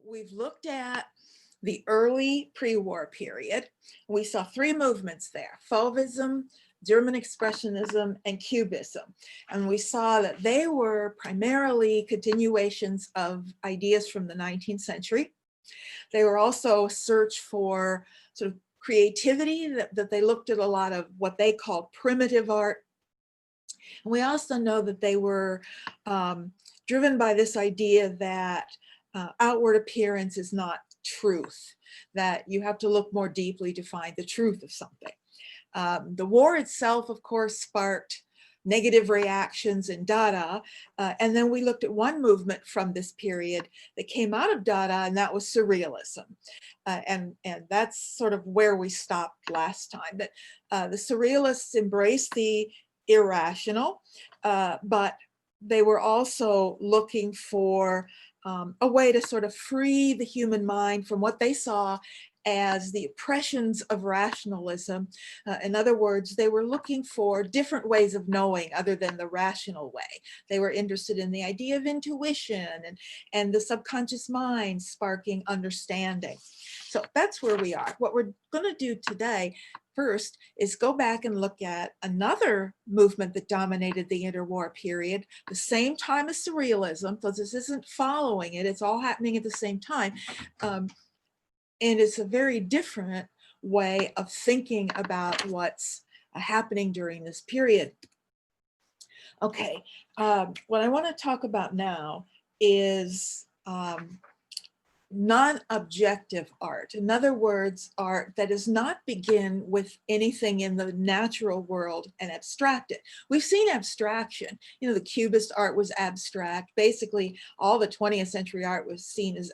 we've looked at the early pre-war period. We saw three movements there: Fauvism, German Expressionism, and Cubism. And we saw that they were primarily continuations of ideas from the 19th century. They were also a search for sort of creativity, that they looked at a lot of what they called primitive art. And we also know that they were driven by this idea that outward appearance is not truth, that you have to look more deeply to find the truth of something. The war itself, of course, sparked negative reactions in Dada. And then we looked at one movement from this period that came out of Dada, and that was Surrealism. And that's sort of where we stopped last time. That the Surrealists embraced the irrational, but they were also looking for a way to sort of free the human mind from what they saw as the oppressions of rationalism. In other words, they were looking for different ways of knowing other than the rational way. They were interested in the idea of intuition and the subconscious mind sparking understanding. So that's where we are. What we're going to do today first is go back and look at another movement that dominated the interwar period, the same time as Surrealism, so this isn't following it, it's all happening at the same time. And it's a very different way of thinking about what's happening during this period. Okay, what I want to talk about now is non-objective art. In other words, art that does not begin with anything in the natural world and abstract it. We've seen abstraction. You know, the Cubist art was abstract. Basically, all the 20th century art was seen as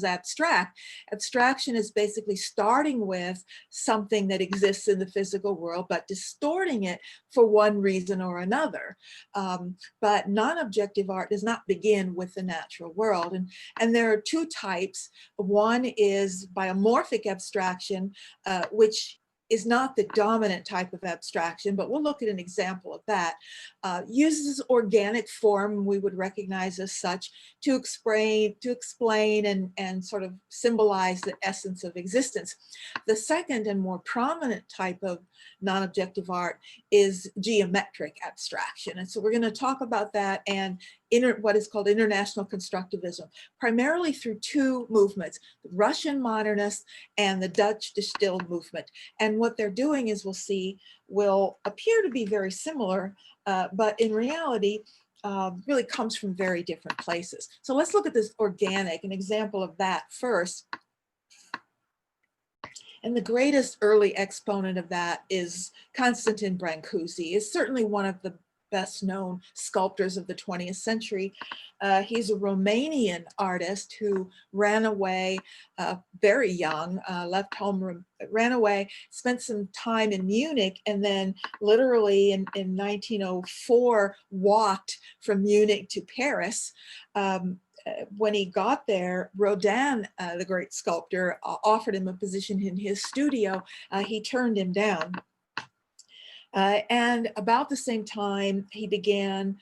abstract. Abstraction is basically starting with something that exists in the physical world, but distorting it for one reason or another. But non-objective art does not begin with the natural world. And there are two types. One is biomorphic abstraction, which is not the dominant type of abstraction, but we'll look at an example of that. Uses organic form, we would recognize as such, to explain and sort of symbolize the essence of existence. The second and more prominent type of non-objective art is geometric abstraction. And so we're going to talk about that and what is called international constructivism, primarily through two movements, the Russian modernists and the Dutch distilled movement. And what they're doing, is we'll see, will appear to be very similar, but in reality, really comes from very different places. So let's look at this organic, an example of that first. And the greatest early exponent of that is Constantin Brancusi. Is certainly one of the best known sculptors of the 20th century. He's a Romanian artist who ran away very young, left home, ran away, spent some time in Munich, and then literally in 1904 walked from Munich to Paris. When he got there, Rodin, the great sculptor, offered him a position in his studio. He turned him down. And about the same time, he began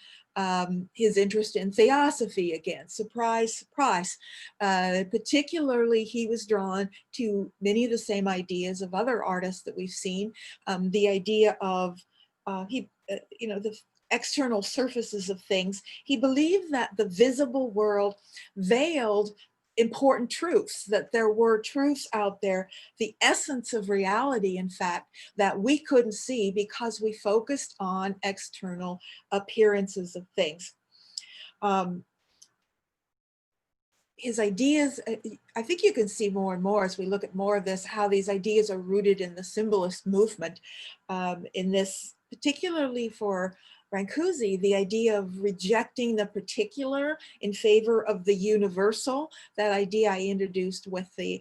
his interest in theosophy again. Surprise, surprise. Particularly, he was drawn to many of the same ideas of other artists that we've seen. The idea of, the external surfaces of things. He believed that the visible world veiled important truths, that there were truths out there, the essence of reality, in fact, that we couldn't see because we focused on external appearances of things. His ideas, I think you can see more and more as we look at more of this, how these ideas are rooted in the symbolist movement. In this, particularly for Brancusi, the idea of rejecting the particular in favor of the universal, that idea I introduced with the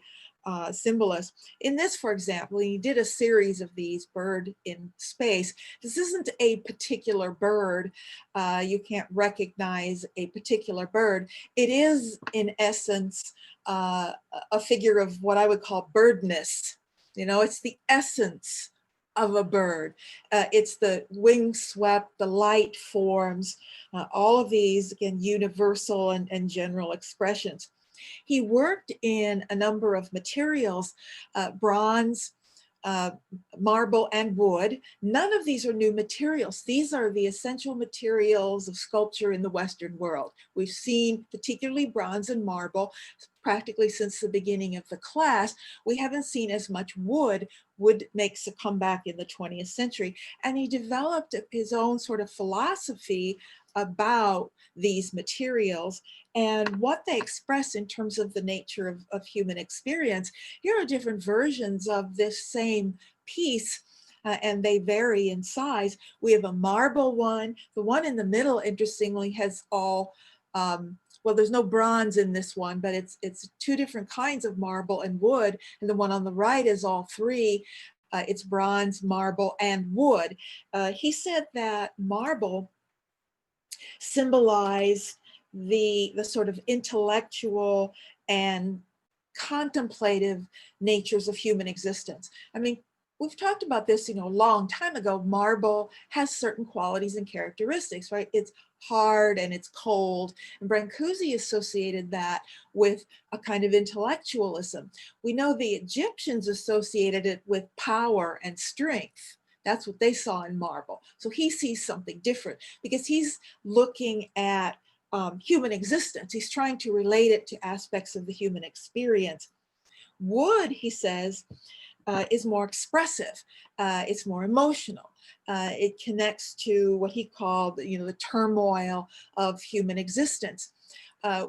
symbolist. In this, for example, he did a series of these, Bird in Space. This isn't a particular bird. You can't recognize a particular bird. It is, in essence, a figure of what I would call birdness. You know, it's the essence of a bird. It's the wing swept, the light forms, all of these, again, universal and general expressions. He worked in a number of materials, bronze, marble, and wood. None of these are new materials. These are the essential materials of sculpture in the Western world. We've seen particularly bronze and marble practically since the beginning of the class. We haven't seen as much wood. Wood makes a comeback in the 20th century. And he developed his own sort of philosophy about these materials and what they express in terms of the nature of human experience. Here are different versions of this same piece, and they vary in size. We have a marble one. The one in the middle, interestingly, has all, well, there's no bronze in this one, but it's two different kinds of marble and wood. And the one on the right is all three. It's bronze, marble, and wood. He said that marble symbolized the sort of intellectual and contemplative natures of human existence. I mean, we've talked about this, a long time ago. Marble has certain qualities and characteristics, right? It's hard and it's cold. And Brancusi associated that with a kind of intellectualism. We know the Egyptians associated it with power and strength. That's what they saw in marble. So he sees something different because he's looking at human existence. He's trying to relate it to aspects of the human experience. Wood, he says, is more expressive. It's more emotional. It connects to what he called, the turmoil of human existence.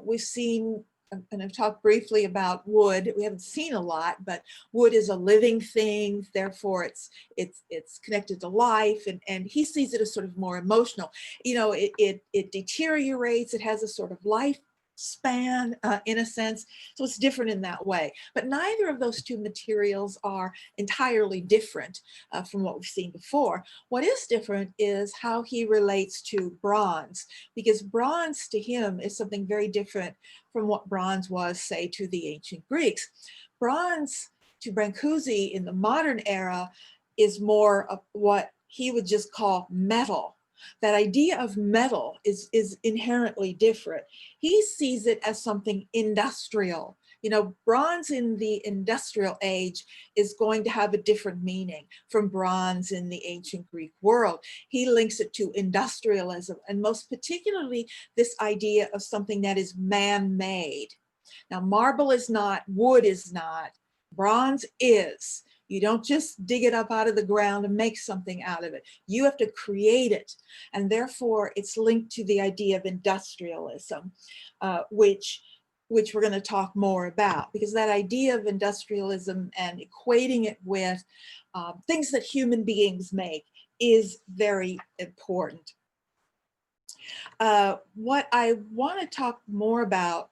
We've seen, and I've talked briefly about wood. We haven't seen a lot, but wood is a living thing. Therefore, it's connected to life, and he sees it as sort of more emotional. It deteriorates. It has a sort of life span in a sense, so it's different in that way. But neither of those two materials are entirely different from what we've seen before. What is different is how he relates to bronze, because bronze to him is something very different from what bronze was, say, to the ancient Greeks. Bronze to Brancusi in the modern era is more of what he would just call metal. That idea of metal is inherently different. He sees it as something industrial. Bronze in the industrial age is going to have a different meaning from bronze in the ancient Greek world. He links it to industrialism, and most particularly this idea of something that is man-made. Now, marble is not, wood is not, bronze is. You don't just dig it up out of the ground and make something out of it. You have to create it. And therefore, it's linked to the idea of industrialism, which we're going to talk more about, because that idea of industrialism and equating it with things that human beings make is very important. What I want to talk more about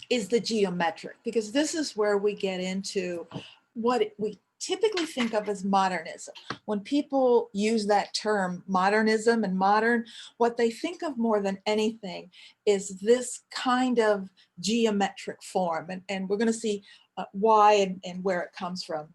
is the geometric, because this is where we get into what we typically think of as modernism. When people use that term, modernism and modern, what they think of more than anything is this kind of geometric form. And we're going to see why and where it comes from.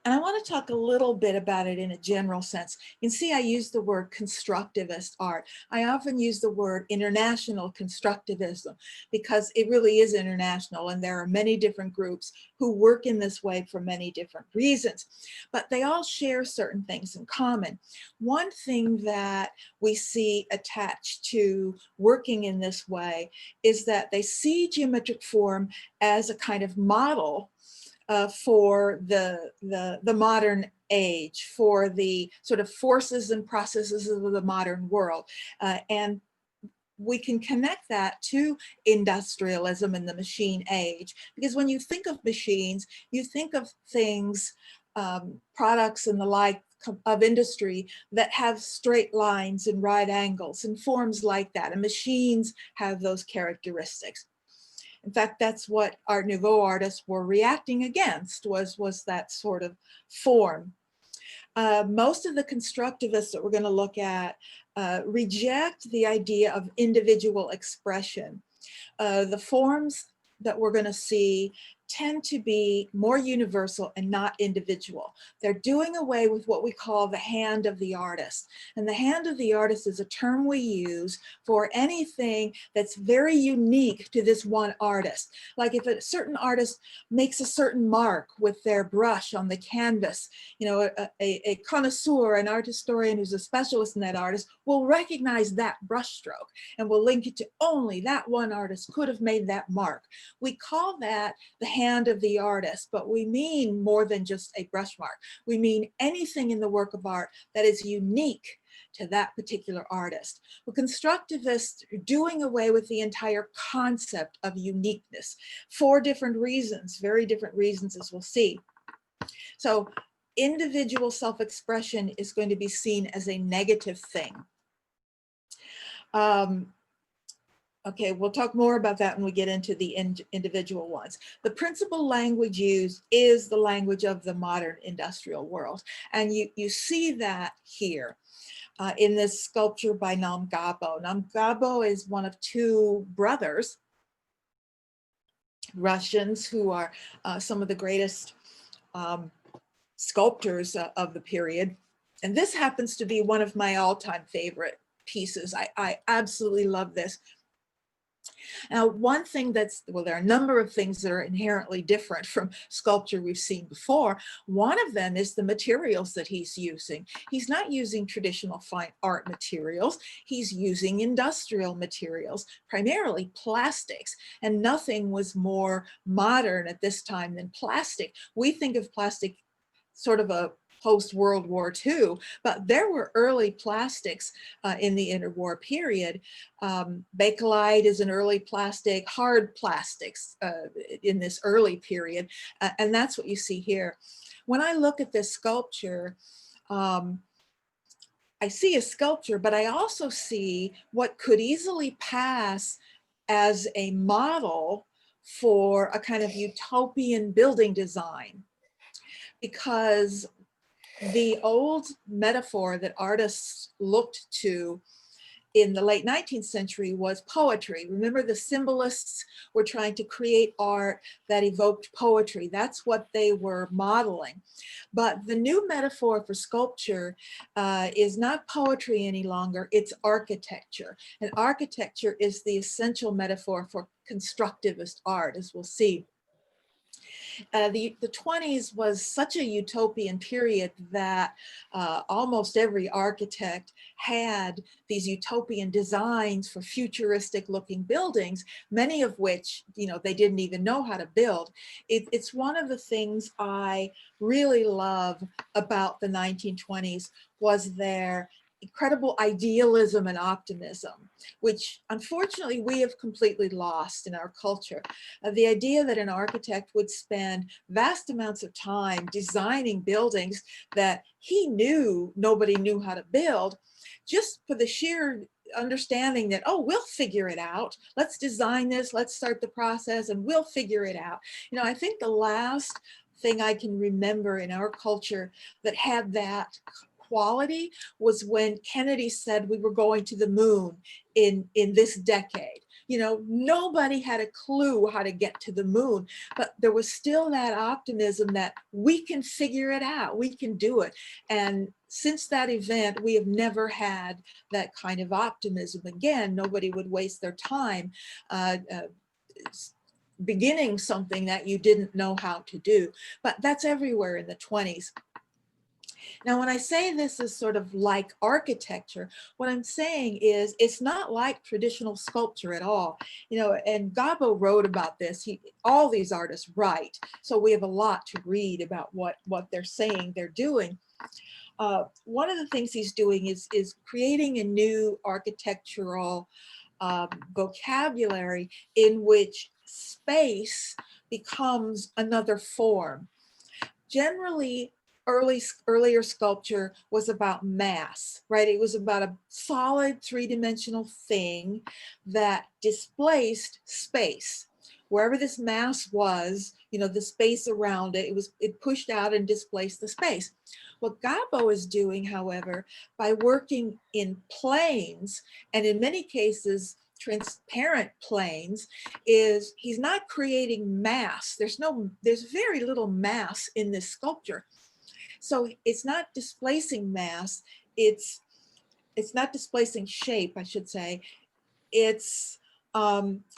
And I want to talk a little bit about it in a general sense. You can see I use the word constructivist art. I often use the word international constructivism because it really is international, and there are many different groups who work in this way for many different reasons. But they all share certain things in common. One thing that we see attached to working in this way is that they see geometric form as a kind of model for the modern age, for the sort of forces and processes of the modern world. And we can connect that to industrialism and the machine age, because when you think of machines, you think of things, products and the like of industry that have straight lines and right angles and forms like that, and machines have those characteristics. In fact, that's what Art Nouveau artists were reacting against, was that sort of form. Most of the constructivists that we're going to look at reject the idea of individual expression. The forms that we're going to see tend to be more universal and not individual. They're doing away with what we call the hand of the artist. And the hand of the artist is a term we use for anything that's very unique to this one artist. Like if a certain artist makes a certain mark with their brush on the canvas, you know, a connoisseur, an art historian who's a specialist in that artist will recognize that brushstroke and will link it to only that one artist could have made that mark. We call that the hand of the artist, but we mean more than just a brush mark. We mean anything in the work of art that is unique to that particular artist. Well, constructivists are doing away with the entire concept of uniqueness for different reasons, very different reasons, as we'll see. So individual self-expression is going to be seen as a negative thing. Okay, we'll talk more about that when we get into the individual ones. The principal language used is the language of the modern industrial world. And you see that here in this sculpture by Nam Gabo. Nam Gabo is one of two brothers, Russians, who are some of the greatest sculptors of the period. And this happens to be one of my all-time favorite pieces. I absolutely love this. Now, one thing that's, well, there are a number of things that are inherently different from sculpture we've seen before. One of them is the materials that he's using. He's not using traditional fine art materials. He's using industrial materials, primarily plastics, and nothing was more modern at this time than plastic. We think of plastic sort of a post-World War II, but there were early plastics in the interwar period. Bakelite is an early plastic, hard plastics in this early period, and that's what you see here. When I look at this sculpture, I see a sculpture, but I also see what could easily pass as a model for a kind of utopian building design, because the old metaphor that artists looked to in the late 19th century was poetry. Remember, the symbolists were trying to create art that evoked poetry. That's what they were modeling. But the new metaphor for sculpture is not poetry any longer, it's architecture. And architecture is the essential metaphor for constructivist art, as we'll see. The 20s was such a utopian period that almost every architect had these utopian designs for futuristic looking buildings, many of which, you know, they didn't even know how to build. It's one of the things I really love about the 1920s was their incredible idealism and optimism, which unfortunately we have completely lost in our culture. The idea that an architect would spend vast amounts of time designing buildings that he knew nobody knew how to build, just for the sheer understanding that, oh, we'll figure it out. Let's design this, let's start the process, and we'll figure it out. You know, I think the last thing I can remember in our culture that had that quality was when Kennedy said we were going to the moon in this decade. You know, nobody had a clue how to get to the moon, but there was still that optimism that we can figure it out, we can do it. And since that event, we have never had that kind of optimism again. Nobody would waste their time beginning something that you didn't know how to do. But that's everywhere in the 20s. Now, when I say this is sort of like architecture, what I'm saying is it's not like traditional sculpture at all. You know, and Gabo wrote about this. All these artists write, so we have a lot to read about what they're saying they're doing. One of the things he's doing is creating a new architectural vocabulary in which space becomes another form. Generally, earlier sculpture was about mass, right? It was about a solid three-dimensional thing that displaced space. Wherever this mass was, you know, the space around it, it pushed out and displaced the space. What Gabo is doing, however, by working in planes, and in many cases, transparent planes is he's not creating mass. There's very little mass in this sculpture. So it's not displacing mass. It's not displacing shape, I should say. It's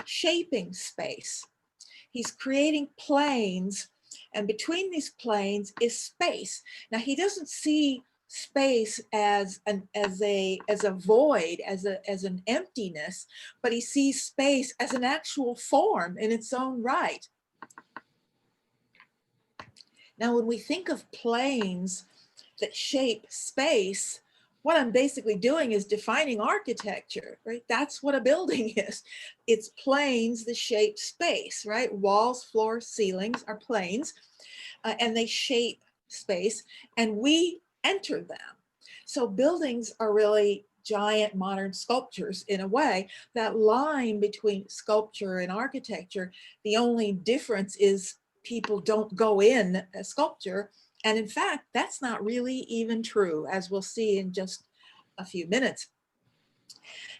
shaping space. He's creating planes, and between these planes is space. Now he doesn't see space as a void, as an emptiness, but he sees space as an actual form in its own right. Now, when we think of planes that shape space, what I'm basically doing is defining architecture, right? That's what a building is. It's planes that shape space, right? Walls, floors, ceilings are planes, and they shape space, and we enter them. So buildings are really giant modern sculptures in a way. That line between sculpture and architecture, the only difference is people don't go in a sculpture. And in fact, that's not really even true, as we'll see in just a few minutes.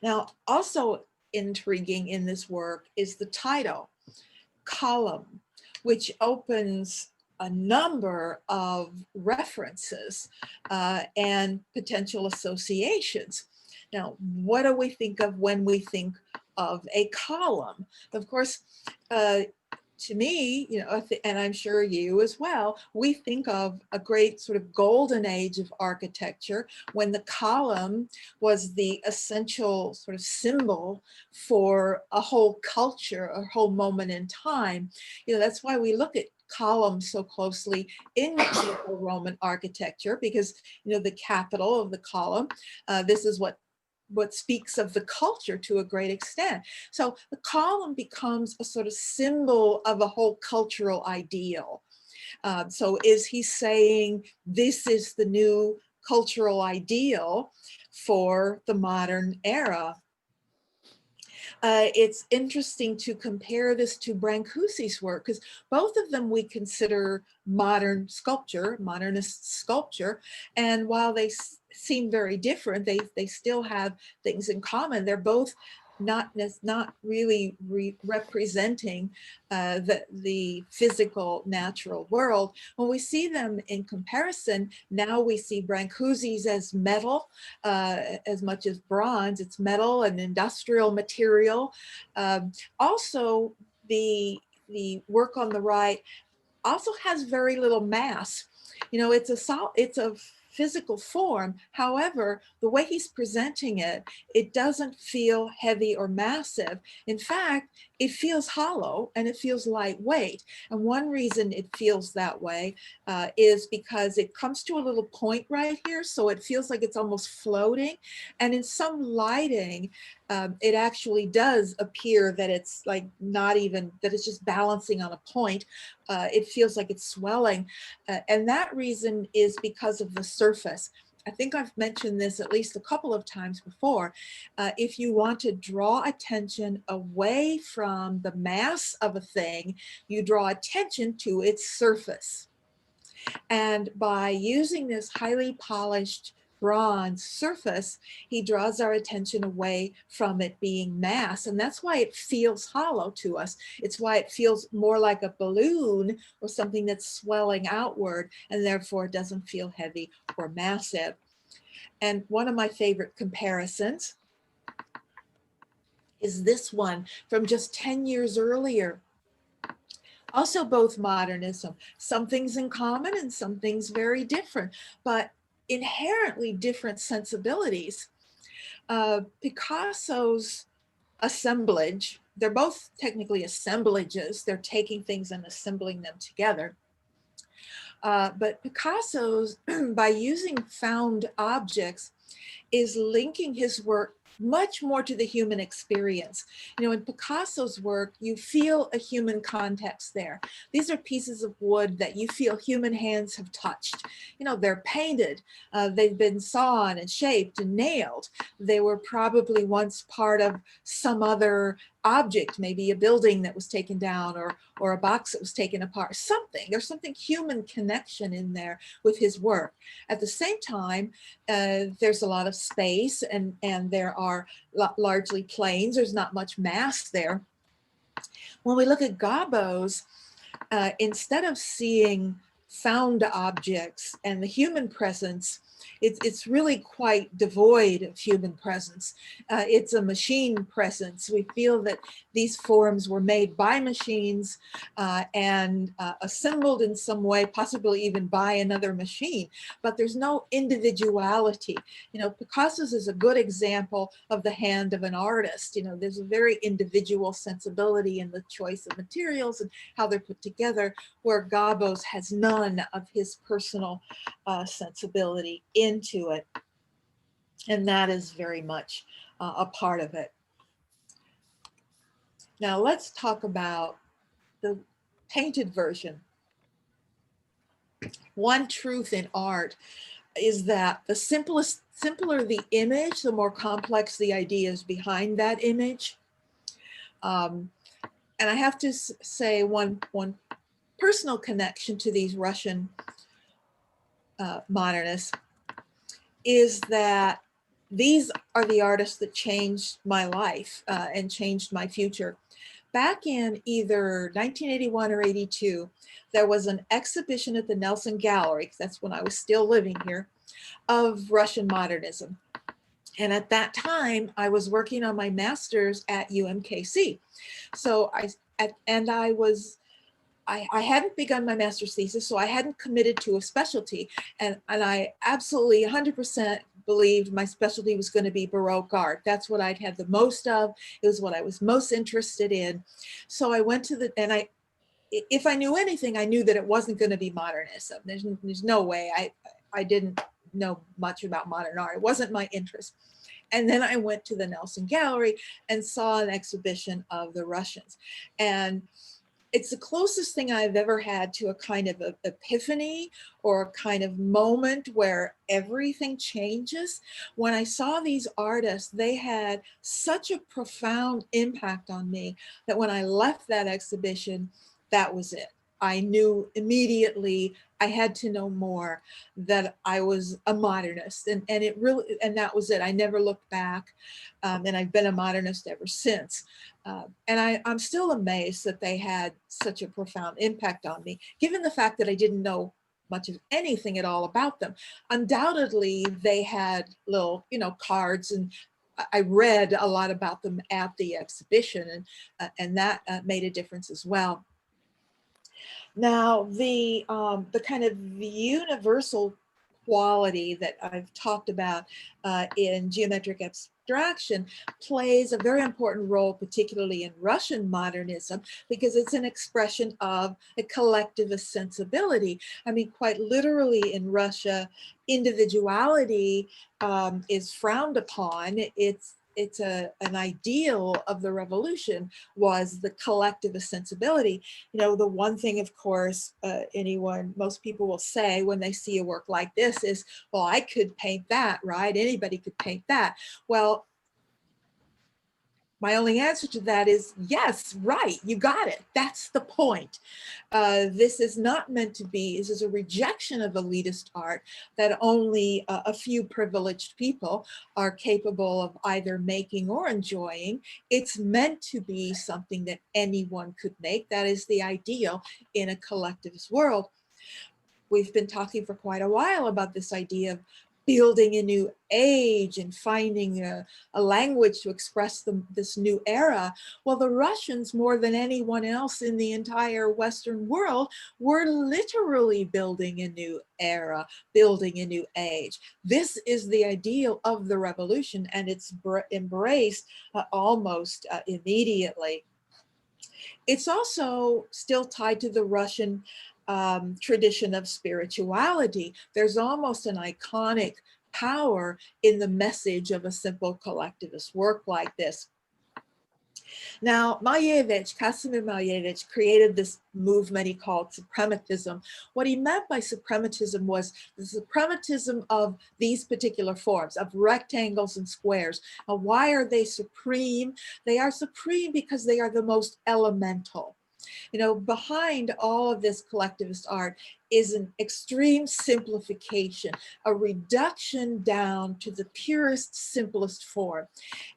Now, also intriguing in this work is the title, Column, which opens a number of references and potential associations. Now, what do we think of when we think of a column? Of course, to me, and I'm sure you as well, we think of a great sort of golden age of architecture when the column was the essential sort of symbol for a whole culture, a whole moment in time. That's why we look at columns so closely in Roman architecture, because the capital of the column, this is what speaks of the culture to a great extent. So the column becomes a sort of symbol of a whole cultural ideal. So is he saying this is the new cultural ideal for the modern era? It's interesting to compare this to Brancusi's work, because both of them we consider modern sculpture, modernist sculpture. And while they seem very different, they still have things in common. They're both not really representing the physical natural world. When we see them in comparison, now we see Brancusi's as metal as much as bronze. It's metal and industrial material. Also, the work on the right also has very little mass. It's a physical form. However, the way he's presenting it, it doesn't feel heavy or massive. In fact, it feels hollow and it feels lightweight. And one reason it feels that way is because it comes to a little point right here. So it feels like it's almost floating. And in some lighting, it actually does appear that it's like not even, that it's just balancing on a point. It feels like it's swelling. And that reason is because of the surface. I think I've mentioned this at least a couple of times before. If you want to draw attention away from the mass of a thing, you draw attention to its surface. And by using this highly polished bronze surface, he draws our attention away from it being mass. And that's why it feels hollow to us. It's why it feels more like a balloon or something that's swelling outward, and therefore it doesn't feel heavy or massive. And one of my favorite comparisons is this one from just 10 years earlier. Also both modernism, some things in common and some things very different, but inherently different sensibilities. Picasso's assemblage, they're both technically assemblages, they're taking things and assembling them together. But Picasso's, by using found objects, is linking his work much more to the human experience. In Picasso's work, you feel a human context there. These are pieces of wood that you feel human hands have touched. They're painted, they've been sawn and shaped and nailed. They were probably once part of some other object, maybe a building that was taken down or a box that was taken apart, something. There's something human connection in there with his work. At the same time, there's a lot of space and there are are largely plains. There's not much mass there. When we look at gobos, instead of seeing found objects and the human presence, it's really quite devoid of human presence. It's a machine presence. We feel that these forms were made by machines and assembled in some way, possibly even by another machine, but there's no individuality. You know, Picasso's is a good example of the hand of an artist. You know, there's a very individual sensibility in the choice of materials and how they're put together, where Gobos has none of his personal sensibility into it. And that is very much a part of it. Now let's talk about the painted version. One truth in art is that the simpler the image, the more complex the ideas behind that image. And I have to say one personal connection to these Russian modernists is that these are the artists that changed my life and changed my future. Back in either 1981 or 82, there was an exhibition at the Nelson Gallery, because that's when I was still living here, of Russian modernism. And at that time, I was working on my master's at UMKC. So I hadn't begun my master's thesis, so I hadn't committed to a specialty. And I absolutely 100% believed my specialty was going to be Baroque art. That's what I'd had the most of. It was what I was most interested in. So I went to if I knew anything, I knew that it wasn't going to be modernism. There's no way. I didn't know much about modern art. It wasn't my interest. And then I went to the Nelson Gallery and saw an exhibition of the Russians. And it's the closest thing I've ever had to a kind of epiphany or a kind of moment where everything changes. When I saw these artists, they had such a profound impact on me that when I left that exhibition, that was it. I knew immediately I had to know more, that I was a modernist, and that was it. I never looked back, and I've been a modernist ever since. And I'm still amazed that they had such a profound impact on me, given the fact that I didn't know much of anything at all about them. Undoubtedly, they had little, cards, and I read a lot about them at the exhibition, and that made a difference as well. Now, the kind of universal quality that I've talked about in geometric abstraction plays a very important role, particularly in Russian modernism, because it's an expression of a collectivist sensibility. I mean, quite literally in Russia, individuality is frowned upon. It's an ideal of the revolution was the collectivist sensibility. The one thing, of course, most people will say when they see a work like this is, well, I could paint that, right? Anybody could paint that. Well, my only answer to that is yes, right, you got it. That's the point. This is not meant to be, this is a rejection of elitist art that only a few privileged people are capable of either making or enjoying. It's meant to be something that anyone could make. That is the ideal in a collectivist world. We've been talking for quite a while about this idea of building a new age and finding a language to express this new era. Well, the Russians, more than anyone else in the entire Western world, were literally building a new era, building a new age. This is the ideal of the revolution, and it's embraced almost immediately. It's also still tied to the Russian tradition of spirituality. There's almost an iconic power in the message of a simple collectivist work like this. Now, Casimir Malevich created this movement he called suprematism. What he meant by suprematism was the suprematism of these particular forms, of rectangles and squares. Now, why are they supreme? They are supreme because they are the most elemental. You know, behind all of this collectivist art is an extreme simplification, a reduction down to the purest, simplest form.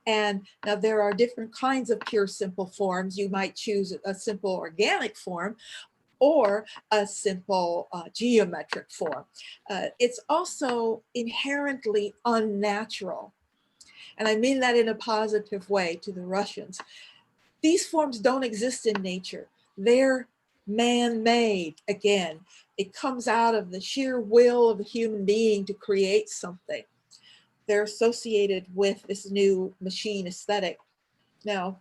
And now there are different kinds of pure, simple forms. You might choose a simple organic form or a simple geometric form. It's also inherently unnatural. And I mean that in a positive way to the Russians. These forms don't exist in nature. They're man-made. Again, it comes out of the sheer will of a human being to create something. They're associated with this new machine aesthetic. Now,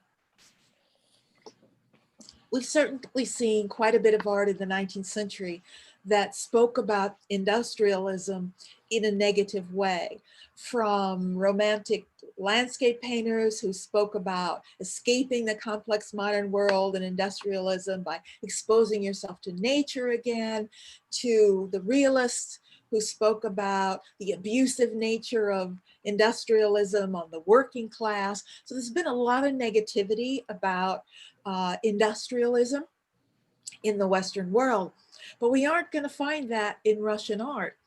we've certainly seen quite a bit of art in the 19th century that spoke about industrialism in a negative way, from romantic landscape painters who spoke about escaping the complex modern world and industrialism by exposing yourself to nature again, to the realists who spoke about the abusive nature of industrialism on the working class. So there's been a lot of negativity about industrialism in the Western world, but we aren't going to find that in Russian art.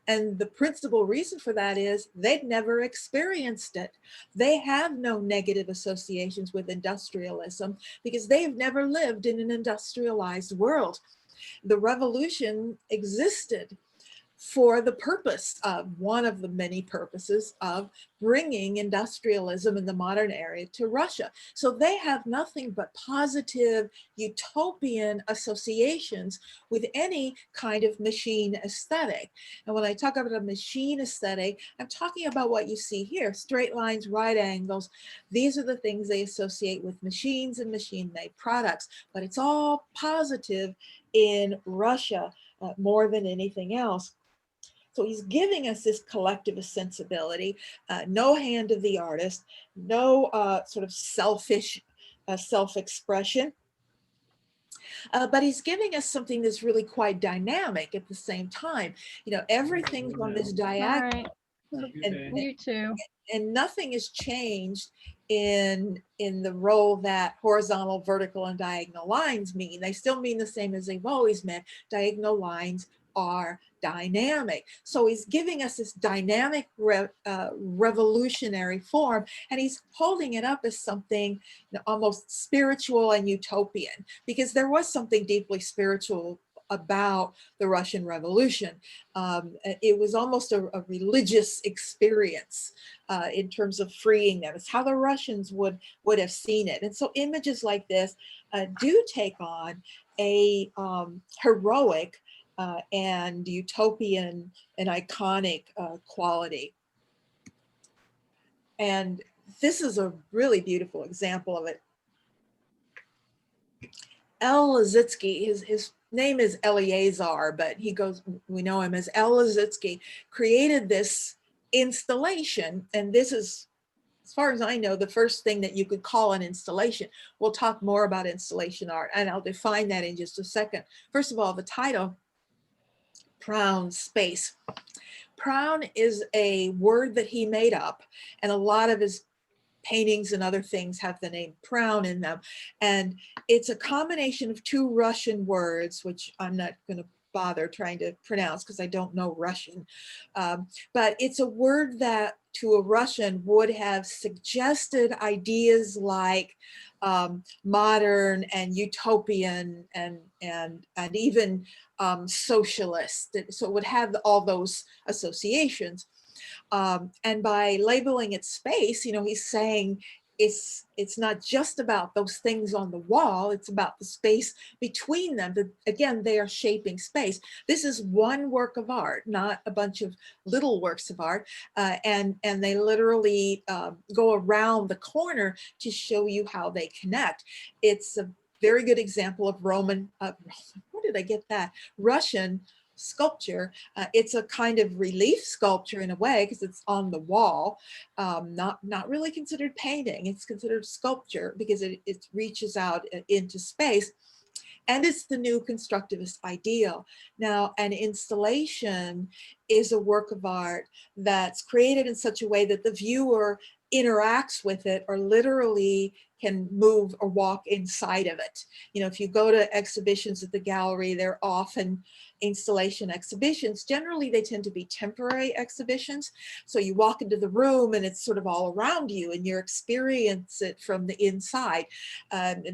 And the principal reason for that is they'd never experienced it. They have no negative associations with industrialism because they've never lived in an industrialized world. The revolution existed for the purpose of, one of the many purposes of bringing industrialism in the modern era to Russia. So they have nothing but positive utopian associations with any kind of machine aesthetic. And when I talk about a machine aesthetic, I'm talking about what you see here: straight lines, right angles. These are the things they associate with machines and machine-made products, but it's all positive in Russia more than anything else. So he's giving us this collectivist sensibility, no hand of the artist, no sort of selfish self-expression, but he's giving us something that's really quite dynamic at the same time. You know, everything's on this diagonal. And, You too. and nothing has changed in the role that horizontal, vertical, and diagonal lines mean. They still mean the same as they've always meant. Diagonal lines are dynamic. So he's giving us this dynamic revolutionary form, and he's holding it up as something almost spiritual and utopian, because there was something deeply spiritual about the Russian Revolution. It was almost a religious experience in terms of freeing them. It's how the Russians would have seen it. And so images like this do take on a heroic and utopian and iconic quality. And this is a really beautiful example of it. El Lissitzky, his name is Eleazar, but we know him as El Lissitzky, created this installation. And this is, as far as I know, the first thing that you could call an installation. We'll talk more about installation art, and I'll define that in just a second. First of all, the title, Proun Space. Proun is a word that he made up, and a lot of his paintings and other things have the name Proun in them. And it's a combination of two Russian words, which I'm not going to bother trying to pronounce because I don't know Russian. But it's a word that to a Russian would have suggested ideas like modern and utopian and even socialist. So it would have all those associations. And by labeling it space, you know, he's saying it's not just about those things on the wall, it's about the space between them. Again, they are shaping space. This is one work of art, not a bunch of little works of art. And they literally go around the corner to show you how they connect. It's a very good example of Roman, where did I get that? Russian sculpture. It's a kind of relief sculpture in a way because it's on the wall, not really considered painting. It's considered sculpture because it reaches out into space. And it's the new constructivist ideal. Now, an installation is a work of art that's created in such a way that the viewer interacts with it or literally can move or walk inside of it. You know, if you go to exhibitions at the gallery, they're often installation exhibitions. Generally, they tend to be temporary exhibitions. So you walk into the room and it's sort of all around you and you experience it from the inside.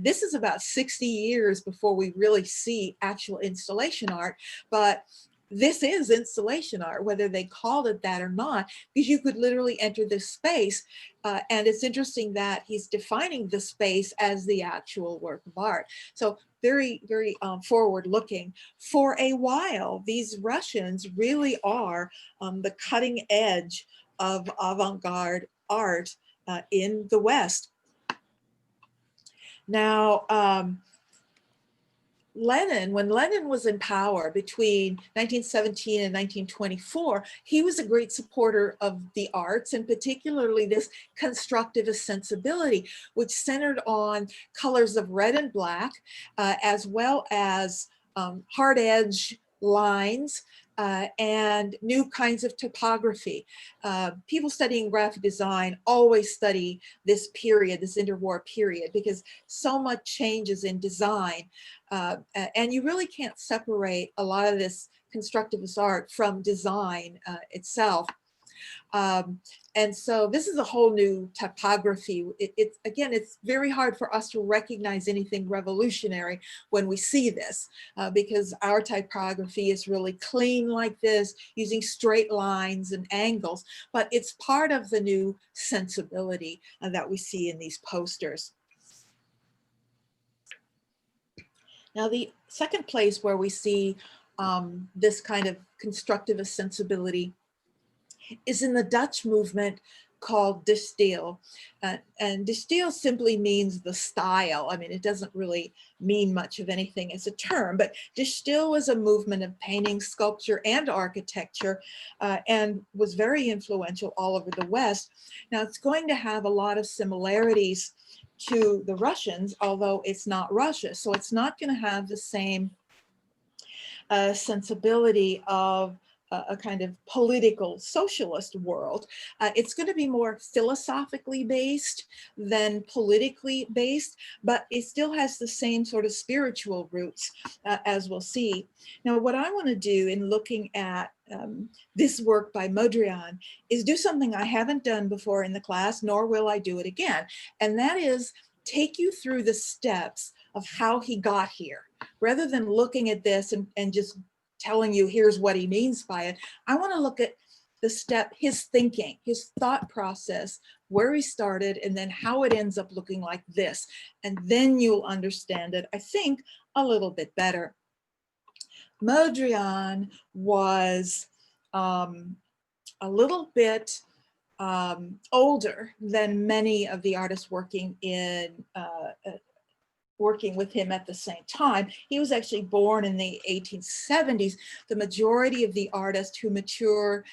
This is about 60 years before we really see actual installation art, but this is installation art, whether they called it that or not, because you could literally enter this space. And it's interesting that he's defining the space as the actual work of art. So very, very forward looking. For a while, these Russians really are the cutting edge of avant-garde art in the West. Now, Lenin, when Lenin was in power between 1917 and 1924, he was a great supporter of the arts, and particularly this constructivist sensibility, which centered on colors of red and black, as well as hard edge lines, and new kinds of typography. People studying graphic design always study this period, this interwar period, because so much changes in design. And you really can't separate a lot of this constructivist art from design itself. And so this is a whole new typography. Again, it's very hard for us to recognize anything revolutionary when we see this, because our typography is really clean like this, using straight lines and angles, but it's part of the new sensibility that we see in these posters. Now, the second place where we see this kind of constructivist sensibility is in the Dutch movement called de stijl. And de stijl simply means the style. I mean, it doesn't really mean much of anything as a term, but de stijl was a movement of painting, sculpture, and architecture, and was very influential all over the West. Now, it's going to have a lot of similarities to the Russians, although it's not Russia. So it's not going to have the same sensibility of a kind of political socialist world. It's going to be more philosophically based than politically based, but it still has the same sort of spiritual roots, as we'll see. Now, what I want to do in looking at this work by Mondrian is do something I haven't done before in the class, nor will I do it again. And that is take you through the steps of how he got here. Rather than looking at this and just telling you here's what he means by it, I want to look at the step, his thinking, his thought process, where he started, and then how it ends up looking like this. And then you'll understand it, I think, a little bit better. Mondrian was a little bit older than many of the artists working with him at the same time. He was actually born in the 1870s. The majority of the artists who mature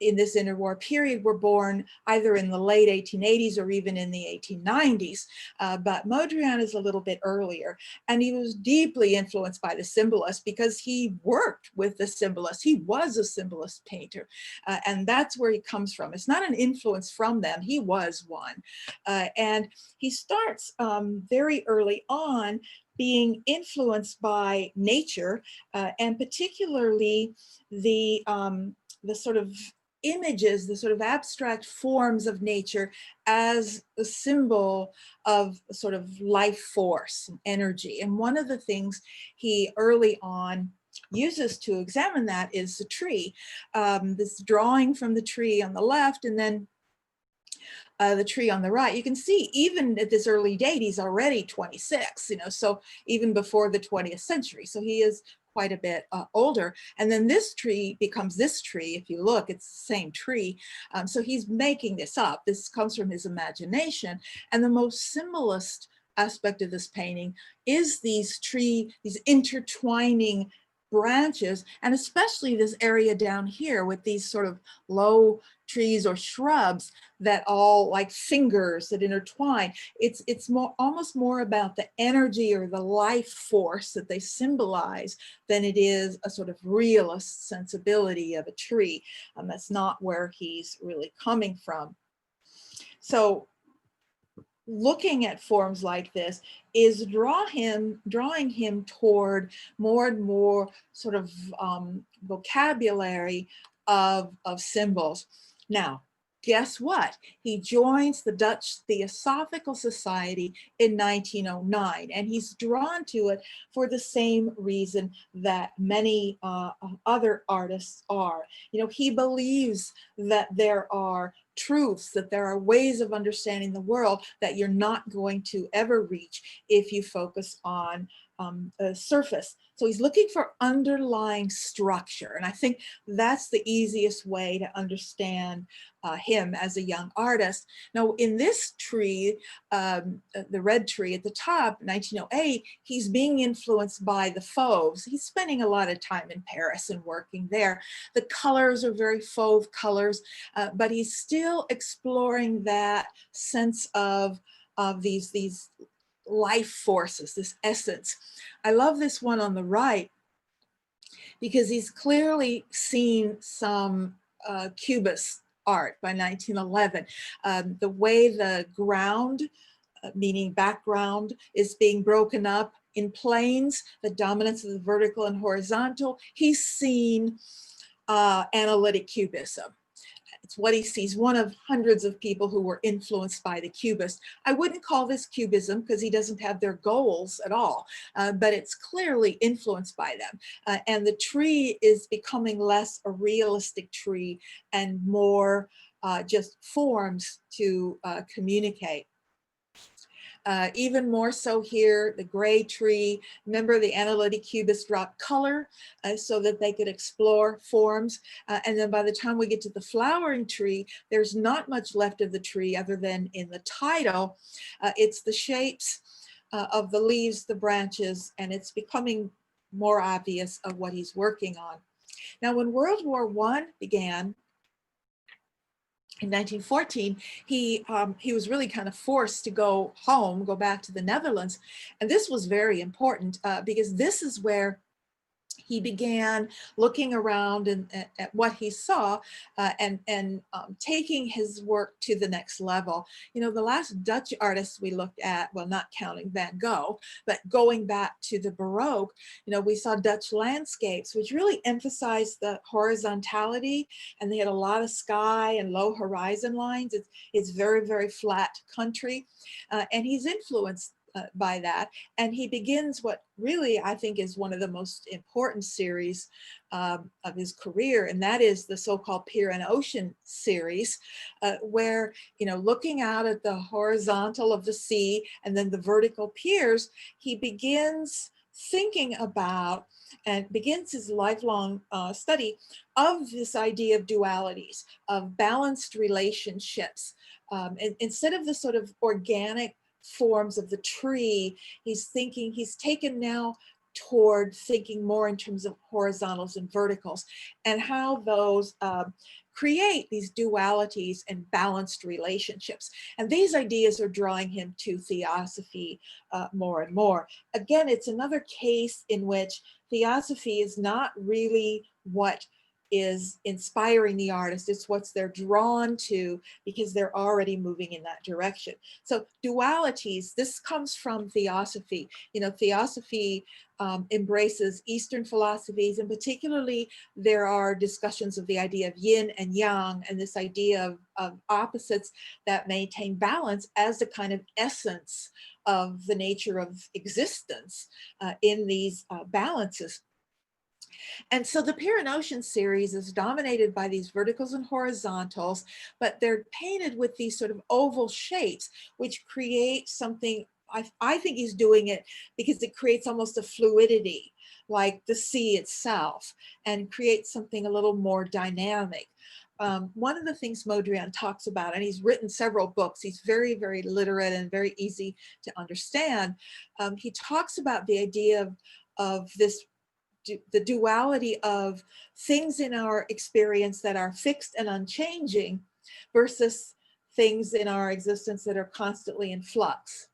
in this interwar period were born either in the late 1880s or even in the 1890s. But Mondrian is a little bit earlier, and he was deeply influenced by the symbolists because he worked with the symbolists. He was a symbolist painter, and that's where he comes from. It's not an influence from them, he was one. And he starts very early on being influenced by nature, and particularly the sort of images, the sort of abstract forms of nature as a symbol of sort of life force and energy. And one of the things he early on uses to examine that is the tree. This drawing from the tree on the left, and then the tree on the right. You can see even at this early date, he's already 26, so even before the 20th century. So he is quite a bit older. And then this tree becomes this tree. If you look, it's the same tree. So he's making this up. This comes from his imagination. And the most symbolist aspect of this painting is these intertwining branches, and especially this area down here with these sort of low trees or shrubs that all like fingers that intertwine. It's almost more about the energy or the life force that they symbolize than it is a sort of realist sensibility of a tree. That's not where he's really coming from. So looking at forms like this is drawing him toward more and more sort of vocabulary of symbols. Now, guess what? He joins the Dutch Theosophical Society in 1909, and he's drawn to it for the same reason that many other artists are. You know, he believes that there are truths, that there are ways of understanding the world that you're not going to ever reach if you focus on a surface. So he's looking for underlying structure. And I think that's the easiest way to understand him as a young artist. Now, in this tree, the red tree at the top, 1908, he's being influenced by the Fauves. He's spending a lot of time in Paris and working there. The colors are very Fauve colors, but he's still exploring that sense of these life forces, this essence. I love this one on the right because he's clearly seen some Cubist art by 1911. The way the ground, meaning background, is being broken up in planes, the dominance of the vertical and horizontal. He's seen analytic cubism. It's what he sees, one of hundreds of people who were influenced by the Cubists. I wouldn't call this Cubism because he doesn't have their goals at all, but it's clearly influenced by them. And the tree is becoming less a realistic tree and more just forms to communicate. Even more so here, the gray tree. Remember, the analytic cubists dropped color so that they could explore forms. And then by the time we get to the flowering tree, there's not much left of the tree other than in the title. It's the shapes of the leaves, the branches, and it's becoming more obvious of what he's working on. Now, when World War I began, in 1914, he was really kind of forced to go home, go back to the Netherlands. And this was very important because this is where he began looking around and at what he saw and taking his work to the next level. You know, the last Dutch artists we looked at, well, not counting Van Gogh, but going back to the Baroque, you know, we saw Dutch landscapes, which really emphasized the horizontality, and they had a lot of sky and low horizon lines. It's very, very flat country, and he's influenced by that. And he begins what really I think is one of the most important series of his career, and that is the so-called Pier and Ocean series, where, you know, looking out at the horizontal of the sea and then the vertical piers, he begins thinking about and begins his lifelong study of this idea of dualities, of balanced relationships. And instead of the sort of organic forms of the tree, he's taken now toward thinking more in terms of horizontals and verticals and how those create these dualities and balanced relationships. And these ideas are drawing him to theosophy more and more. Again, it's another case in which theosophy is not really what is inspiring the artist, it's what they're drawn to because they're already moving in that direction. So dualities, this comes from theosophy. You know, theosophy embraces Eastern philosophies, and particularly there are discussions of the idea of yin and yang and this idea of opposites that maintain balance as the kind of essence of the nature of existence in these balances. And so the Pier and Ocean series is dominated by these verticals and horizontals, but they're painted with these sort of oval shapes, which create something, I think he's doing it because it creates almost a fluidity, like the sea itself, and creates something a little more dynamic. One of the things Mondrian talks about, and he's written several books, he's very, very literate and very easy to understand. He talks about the idea of this the duality of things in our experience that are fixed and unchanging versus things in our existence that are constantly in flux.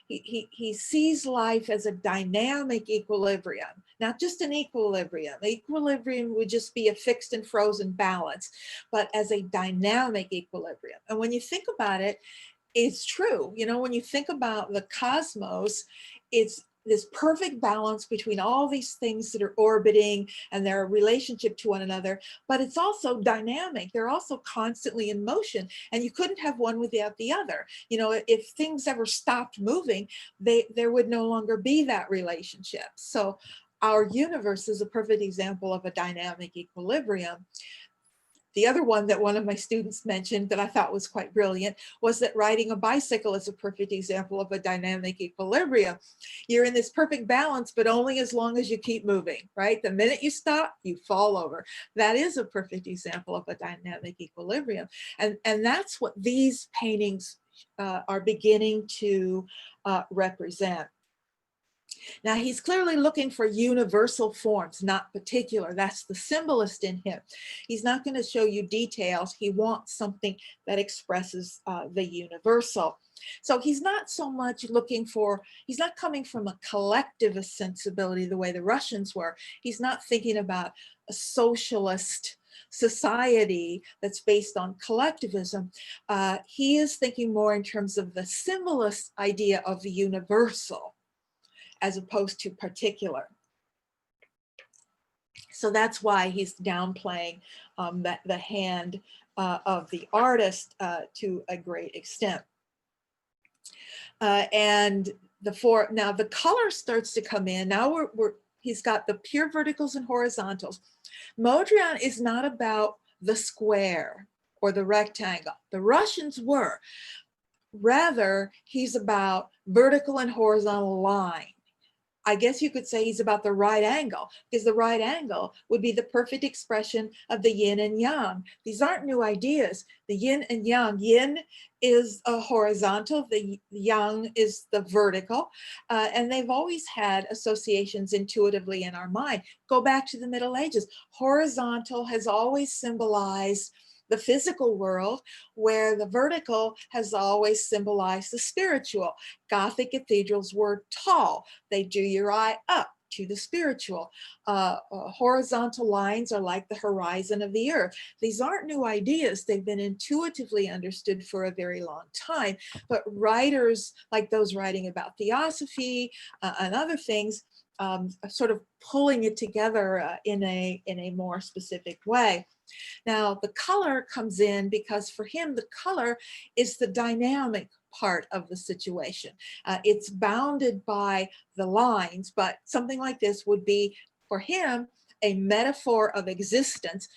He sees life as a dynamic equilibrium, not just an equilibrium. Equilibrium would just be a fixed and frozen balance, but as a dynamic equilibrium. And when you think about it, is true. You know, when you think about the cosmos, it's this perfect balance between all these things that are orbiting and their relationship to one another, but it's also dynamic. They're also constantly in motion, and you couldn't have one without the other. You know, if things ever stopped moving, there would no longer be that relationship. So our universe is a perfect example of a dynamic equilibrium. The other one that one of my students mentioned that I thought was quite brilliant was that riding a bicycle is a perfect example of a dynamic equilibrium. You're in this perfect balance, but only as long as you keep moving, right? The minute you stop, you fall over. That is a perfect example of a dynamic equilibrium. And that's what these paintings are beginning to represent. Now, he's clearly looking for universal forms, not particular. That's the symbolist in him. He's not going to show you details. He wants something that expresses the universal. So he's not so much looking for, he's not coming from a collectivist sensibility the way the Russians were. He's not thinking about a socialist society that's based on collectivism. He is thinking more in terms of the symbolist idea of the universal, as opposed to particular. So that's why he's downplaying the hand of the artist to a great extent. And now the color starts to come in. Now he's got the pure verticals and horizontals. Mondrian is not about the square or the rectangle. The Russians were. Rather, he's about vertical and horizontal line. I guess you could say he's about the right angle, because the right angle would be the perfect expression of the yin and yang. These aren't new ideas. The yin and yang, yin is a horizontal, the yang is the vertical, and they've always had associations intuitively in our mind. Go back to the Middle Ages. Horizontal has always symbolized the physical world, where the vertical has always symbolized the spiritual. Gothic cathedrals were tall. They drew your eye up to the spiritual. Horizontal lines are like the horizon of the earth. These aren't new ideas. They've been intuitively understood for a very long time, but writers like those writing about theosophy and other things sort of pulling it together in a more specific way. Now, the color comes in because for him, the color is the dynamic part of the situation. It's bounded by the lines, but something like this would be, for him, a metaphor of existence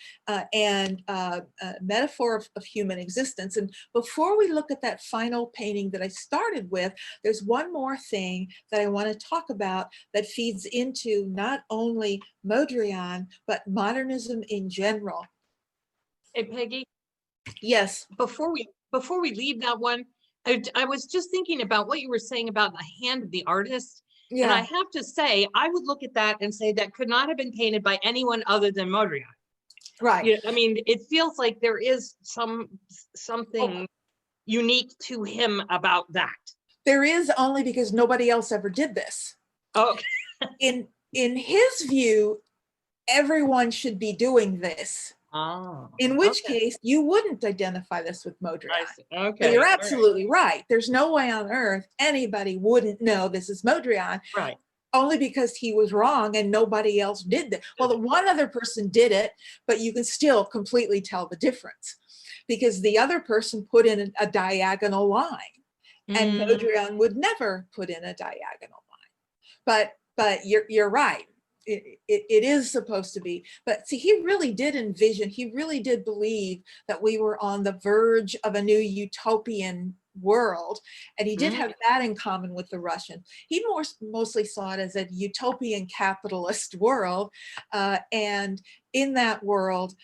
and a metaphor of human existence. And before we look at that final painting that I started with, there's one more thing that I want to talk about that feeds into not only Mondrian, but modernism in general. Hey, Peggy. Yes. Before we leave that one, I was just thinking about what you were saying about the hand of the artist. Yeah. And I have to say, I would look at that and say that could not have been painted by anyone other than Mondrian. Right. You know, I mean, it feels like there is something unique to him about that. There is, only because nobody else ever did this. Oh. In his view, everyone should be doing this. Oh, in which case you wouldn't identify this with Mondrian. Okay. But you're absolutely right. There's no way on earth anybody wouldn't know this is Mondrian. Right. Only because he was wrong and nobody else did that. Well, the one other person did it, but you can still completely tell the difference because the other person put in a diagonal line and Mondrian would never put in a diagonal line. But you're right. It is supposed to be, but see, he really did envision, he really did believe that we were on the verge of a new utopian world, and he did have that in common with the Russian. He mostly saw it as a utopian capitalist world, and in that world,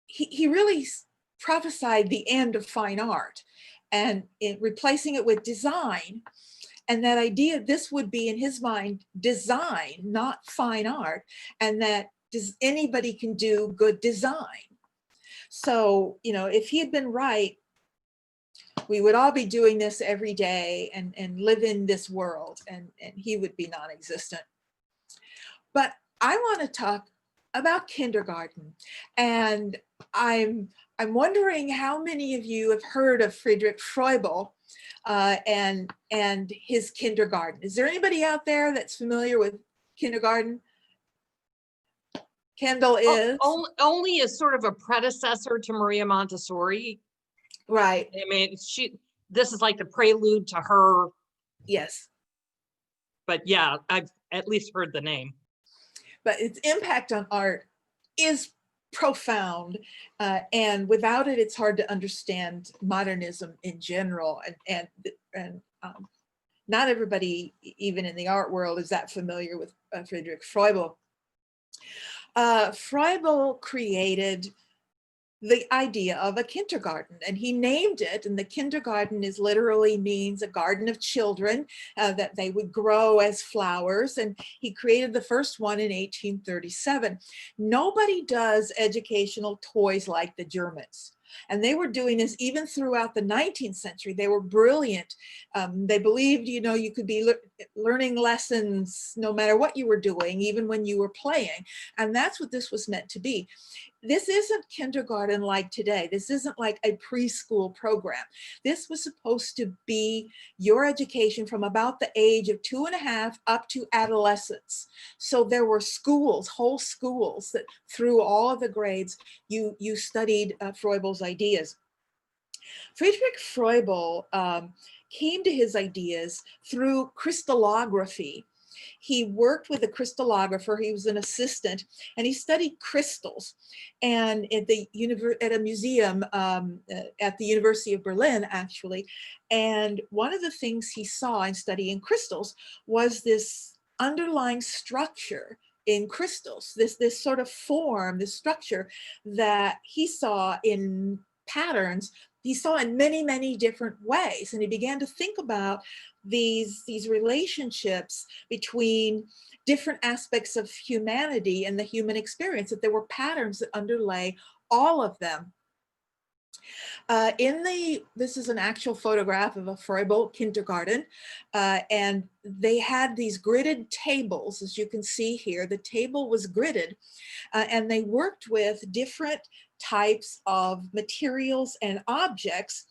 he really prophesied the end of fine art, and in replacing it with design. And that idea, this would be in his mind, design, not fine art, and that anybody can do good design. So, you know, if he had been right, we would all be doing this every day and live in this world, and he would be non-existent. But I want to talk about kindergarten, and I'm I'm wondering how many of you have heard of Friedrich Froebel and his kindergarten. Is there anybody out there that's familiar with kindergarten? Kendall is. Only as sort of a predecessor to Maria Montessori. Right. I mean, this is like the prelude to her. Yes. But yeah, I've at least heard the name. But its impact on art is profound, and without it, it's hard to understand modernism in general. And not everybody, even in the art world, is that familiar with Friedrich Froebel. Froebel created the idea of a kindergarten, and he named it, and the kindergarten is literally means a garden of children, that they would grow as flowers, and he created the first one in 1837. Nobody does educational toys like the Germans. And they were doing this even throughout the 19th century. They were brilliant. They believed, you know, you could be learning lessons no matter what you were doing, even when you were playing. And that's what this was meant to be. This isn't kindergarten like today. This isn't like a preschool program. This was supposed to be your education from about the age of 2.5 up to adolescence. So there were schools, whole schools, that through all of the grades, you studied Froebel's ideas. Friedrich Froebel came to his ideas through crystallography. He worked with a crystallographer. He was an assistant, and he studied crystals. And at a museum at the University of Berlin, actually. And one of the things he saw in studying crystals was this underlying structure in crystals, this sort of form, this structure that he saw in patterns. He saw in many, many different ways. And he began to think about these relationships between different aspects of humanity and the human experience, that there were patterns that underlay all of them. This is an actual photograph of a Froebel kindergarten, and they had these gridded tables, as you can see here. The table was gridded, and they worked with different types of materials and objects.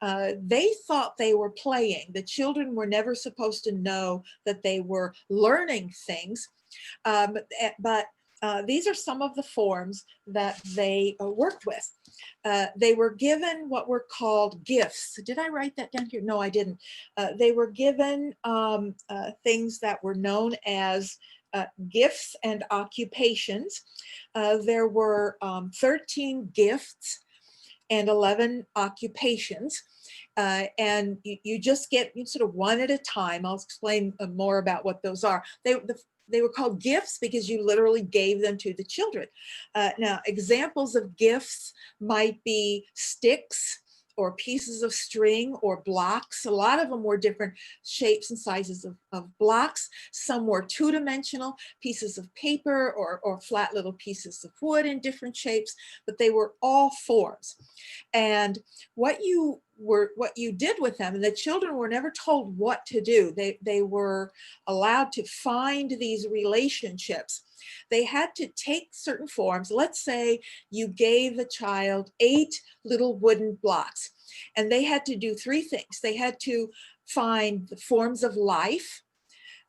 They thought they were playing. The children were never supposed to know that they were learning things, but these are some of the forms that they worked with. They were given what were called gifts. Did I write that down here? No, I didn't. They were given things that were known as gifts and occupations. There were 13 gifts and 11 occupations. And you just get sort of one at a time. I'll explain more about what those are. They were called gifts because you literally gave them to the children. Now, examples of gifts might be sticks or pieces of string or blocks. A lot of them were different shapes and sizes of blocks. Some were two-dimensional, pieces of paper or flat little pieces of wood in different shapes, but they were all forms. And what you did with them, and the children were never told what to do. They were allowed to find these relationships. They had to take certain forms. Let's say you gave the child 8 little wooden blocks, and they had to do 3 things. They had to find the forms of life,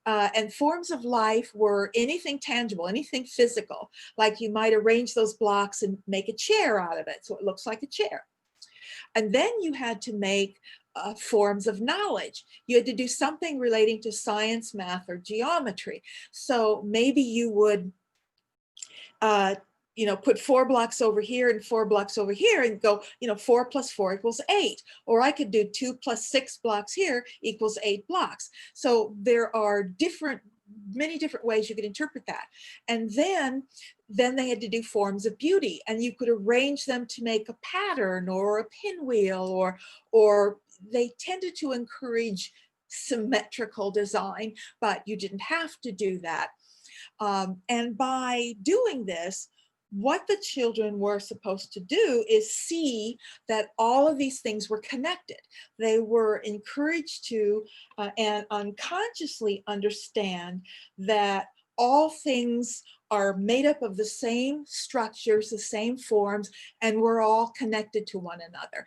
and forms of life were anything tangible, anything physical, like you might arrange those blocks and make a chair out of it, so it looks like a chair. And then you had to make forms of knowledge. You had to do something relating to science, math, or geometry. So maybe you would put 4 blocks over here and 4 blocks over here and go, 4 plus 4 equals 8. Or I could do 2 plus 6 blocks here equals 8 blocks. So there are many different ways you could interpret that. And then they had to do forms of beauty, and you could arrange them to make a pattern or a pinwheel, or they tended to encourage symmetrical design, but you didn't have to do that. And by doing this, what the children were supposed to do is see that all of these things were connected. They were encouraged to and unconsciously understand that all things are made up of the same structures, the same forms, and we're all connected to one another.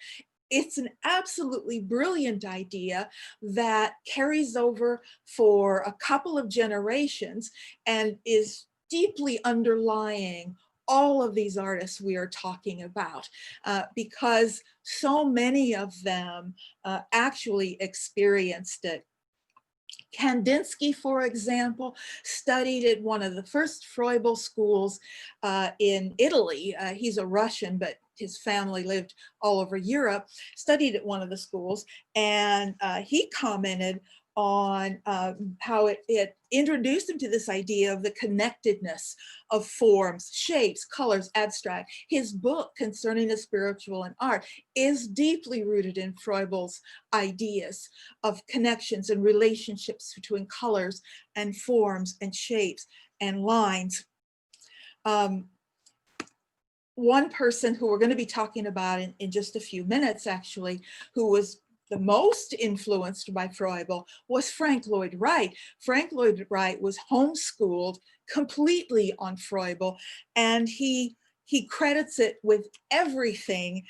It's an absolutely brilliant idea that carries over for a couple of generations and is deeply underlying all of these artists we are talking about, because so many of them actually experienced it. Kandinsky, for example, studied at one of the first Froebel schools in Italy. He's a Russian, but his family lived all over Europe, studied at one of the schools, and he commented on how it introduced him to this idea of the connectedness of forms, shapes, colors, abstract. His book concerning the spiritual and art is deeply rooted in Froebel's ideas of connections and relationships between colors and forms and shapes and lines. One person who we're going to be talking about in just a few minutes, actually, who was the most influenced by Froebel was Frank Lloyd Wright. Frank Lloyd Wright was homeschooled completely on Froebel, and he credits it with everything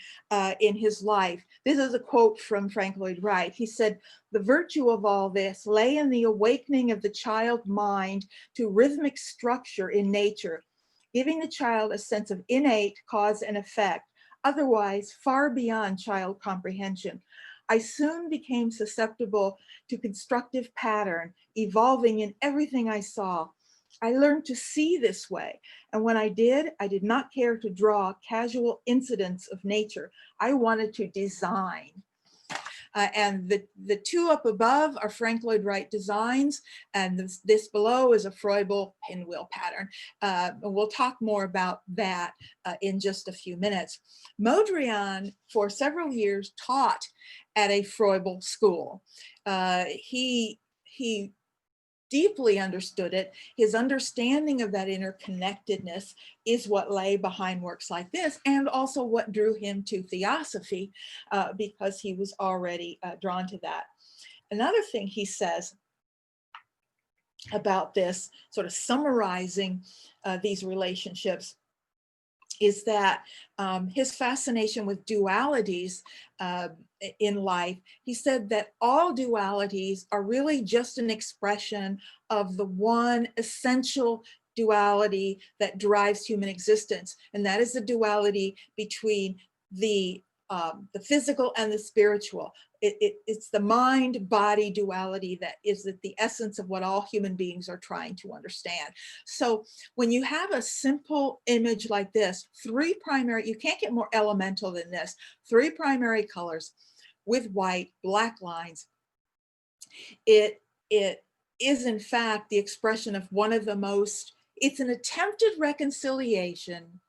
in his life. This is a quote from Frank Lloyd Wright. He said, "The virtue of all this lay in the awakening of the child mind to rhythmic structure in nature, giving the child a sense of innate cause and effect, otherwise far beyond child comprehension. I soon became susceptible to constructive pattern, evolving in everything I saw. I learned to see this way, and when I did not care to draw casual incidents of nature. I wanted to design." And the two up above are Frank Lloyd Wright designs, and this below is a Froebel pinwheel pattern. We'll talk more about that in just a few minutes. Mondrian, for several years, taught at a Froebel school. He deeply understood it. His understanding of that interconnectedness is what lay behind works like this, and also what drew him to theosophy, because he was already drawn to that. Another thing he says about this, sort of summarizing these relationships, is that his fascination with dualities in life, he said that all dualities are really just an expression of the one essential duality that drives human existence, and that is the duality between the physical and the spiritual. It's the mind-body duality that is at the essence of what all human beings are trying to understand. So when you have a simple image like this, you can't get more elemental than this, 3 primary colors with white, black lines. It is in fact the expression of one of the most, it's an attempted reconciliation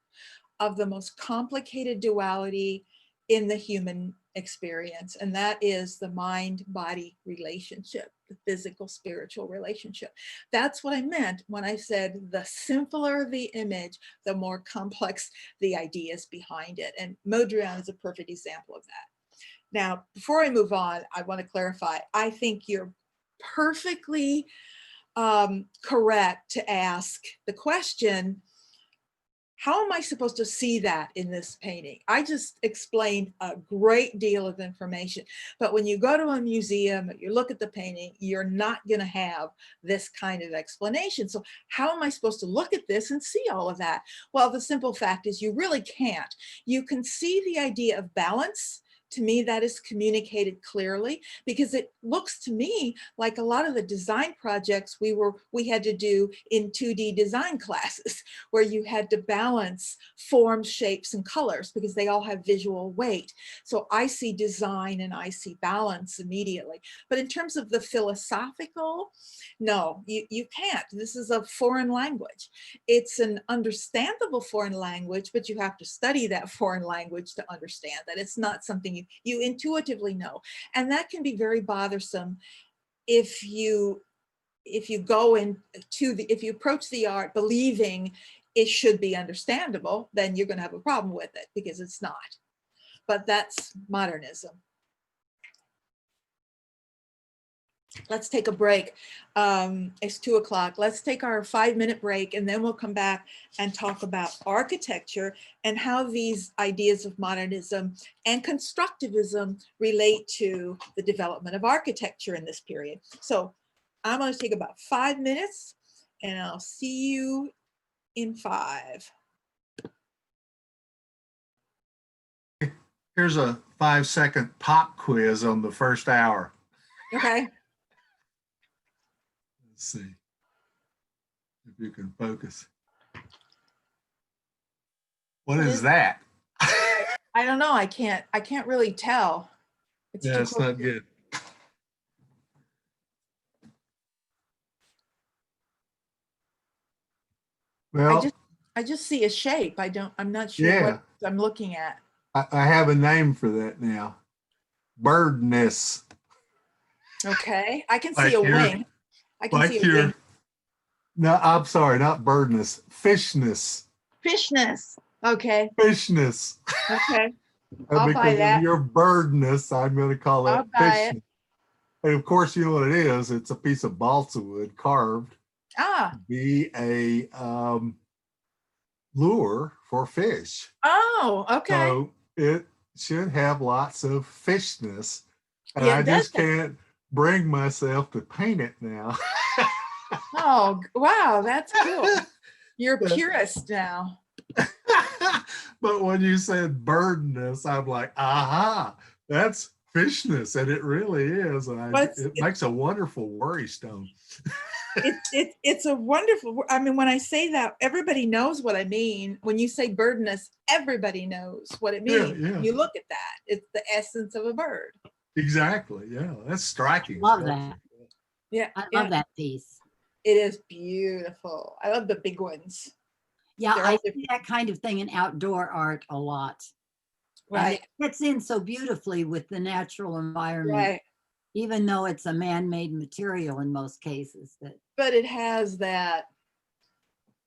of the most complicated duality in the human experience, and that is the mind-body relationship, the physical-spiritual relationship. That's what I meant when I said the simpler the image, the more complex the ideas behind it, and Mondrian is a perfect example of that. Now, before I move on, I want to clarify, I think you're perfectly correct to ask the question, how am I supposed to see that in this painting? I just explained a great deal of information, but when you go to a museum, you look at the painting, you're not going to have this kind of explanation. So how am I supposed to look at this and see all of that? Well, the simple fact is you really can't. You can see the idea of balance. To me, that is communicated clearly, because it looks to me like a lot of the design projects we had to do in 2D design classes, where you had to balance forms, shapes, and colors because they all have visual weight. So I see design and I see balance immediately. But in terms of the philosophical, no, you can't. This is a foreign language. It's an understandable foreign language, but you have to study that foreign language to understand that. It's not something you intuitively know. And that can be very bothersome if you approach the art believing it should be understandable, then you're going to have a problem with it because it's not. But that's modernism. let's take a break. It's 2:00. Let's take our 5-minute break, and then we'll come back and talk about architecture and how these ideas of modernism and constructivism relate to the development of architecture in this period. So I'm going to take about 5 minutes, and I'll see you in 5. Here's a 5-second pop quiz on the first hour. Okay. Let's see if you can focus. What is that? I don't know. I can't really tell. Yeah, it's not good. Well, I just see a shape. I'm not sure what I'm looking at. I have a name for that now. Birdness. Okay. I can Like see a here- wing. I can Like see a here. wing. No, I'm sorry, not birdness. Fishness. Fishness. Okay. Fishness. Okay. I'll buy Because that. of your birdness, I'm going to call I'll it buy it. fishness. And of course, you know what it is. It's a piece of balsa wood carved Ah. to be a lure for fish. Oh, okay. So it should have lots of fishness. And Yeah, I it just does. can't bring myself to paint it now. Oh, wow. That's cool. You're a purist now. But when you said birdness, I'm like, aha, that's fishness. And it really is. And it makes a wonderful worry stone. It's a wonderful, I mean, when I say that, everybody knows what I mean. When you say birdness, everybody knows what it means. Yeah. You look at that. It's the essence of a bird. Exactly. Yeah. That's striking. Love that. Yeah. I love that piece. It is beautiful. I love the big ones. Yeah, They're I all see that kind of thing in outdoor art a lot. And right. it fits in so beautifully with the natural environment, Right. even though it's a man-made material in most cases. But it has that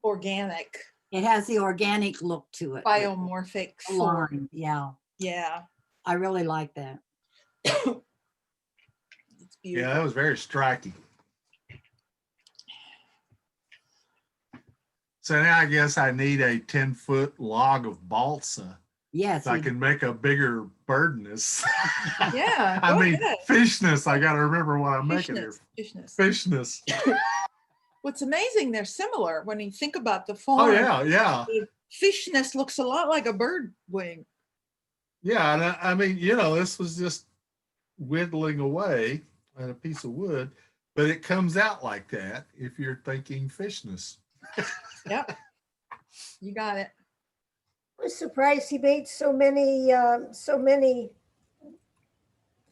organic, It has the organic look to it. biomorphic form. Line. Yeah, Yeah. I really like that. It's beautiful. Yeah, that was very striking. So now I guess I need a 10-foot log of balsa. Yes. So I can make a bigger birdness. Yeah. I go mean, ahead. fishness. I got to remember what I'm making here. Fishness. Fishness. What's amazing, they're similar when you think about the form. Oh, yeah. The fishness looks a lot like a bird wing. Yeah. And I mean, you know, this was just whittling away on a piece of wood, but it comes out like that if you're thinking fishness. Yep. You got it. I was surprised he made so many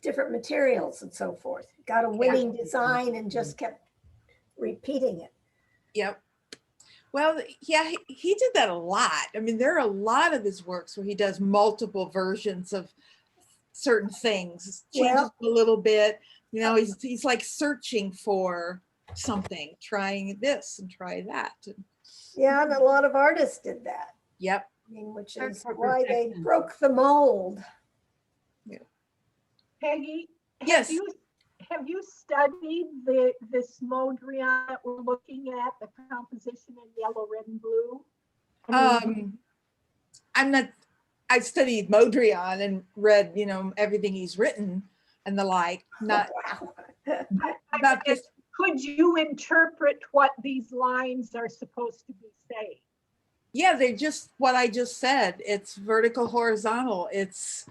different materials and so forth. Got a winning design and just kept repeating it. Yep. Well, yeah, he did that a lot. I mean, there are a lot of his works where he does multiple versions of certain things, changes a little bit. You know, he's like searching for something, trying this and try that. Yeah, and a lot of artists did that. Yep. I mean, which Search is for why they perfection. broke the mold. Peggy, Yes. have you studied this Modrian that we're looking at, the composition in yellow, red, and blue? I've studied Modrian and read, you know, everything he's written and the like. Not about this. Could you interpret what these lines are supposed to be saying? Yeah, they're just what I just said. It's vertical, horizontal. It's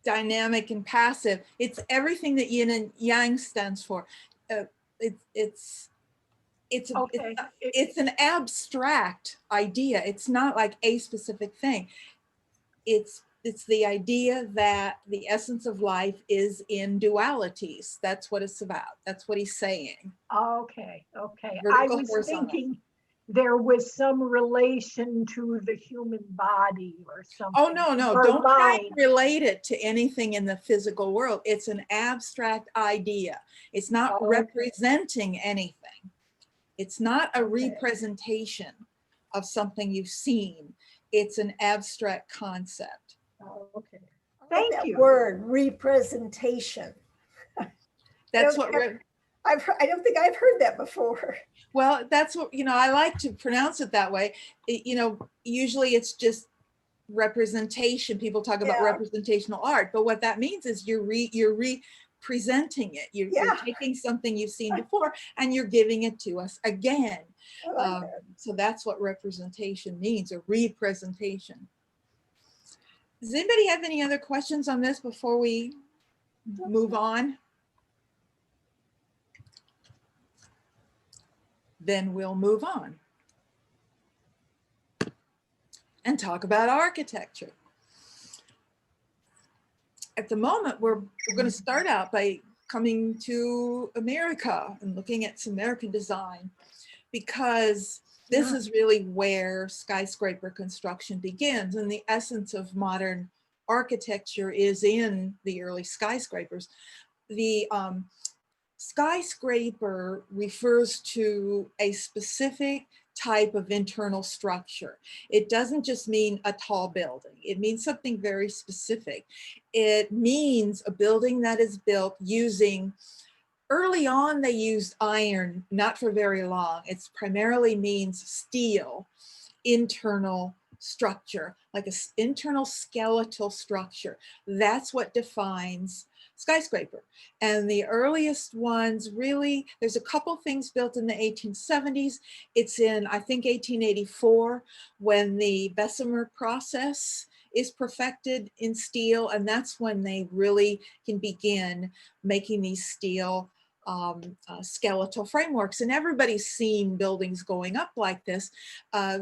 dynamic and passive. It's everything that yin and yang stands for. It's an abstract idea. It's not like a specific thing. It's the idea that the essence of life is in dualities. That's what it's about. That's what he's saying. Okay. I Vertical, was horizontal. thinking there was some relation to the human body or something. Oh, no. or Don't try mind. to relate it to anything in the physical world. It's an abstract idea. It's not Oh, okay. representing anything. It's not a representation of something you've seen. It's an abstract concept. Oh, okay. I like Thank that you. word, representation. That's what, I don't think I've heard that before. well, that's what, I like to pronounce it that way. Usually it's just representation. People talk about Yeah. representational art, but what that means is you're representing it. You're Yeah. taking something you've seen before and you're giving it to us again. I like that. So that's what representation means, a representation. Does anybody have any other questions on this before we move on? Then we'll move on and talk about architecture. At the moment, we're going to start out by coming to America and looking at some American design, because this is really where skyscraper construction begins, and the essence of modern architecture is in the early skyscrapers. The skyscraper refers to a specific type of internal structure. It doesn't just mean a tall building. It means something very specific. It means a building that is built using, early on they used iron, not for very long. It primarily means steel, internal structure, like an internal skeletal structure. That's what defines skyscraper. And the earliest ones, really, there's a couple things built in the 1870s. It's in, I think, 1884 when the Bessemer process is perfected in steel, and that's when they really can begin making these steel skeletal frameworks. And everybody's seen buildings going up like this.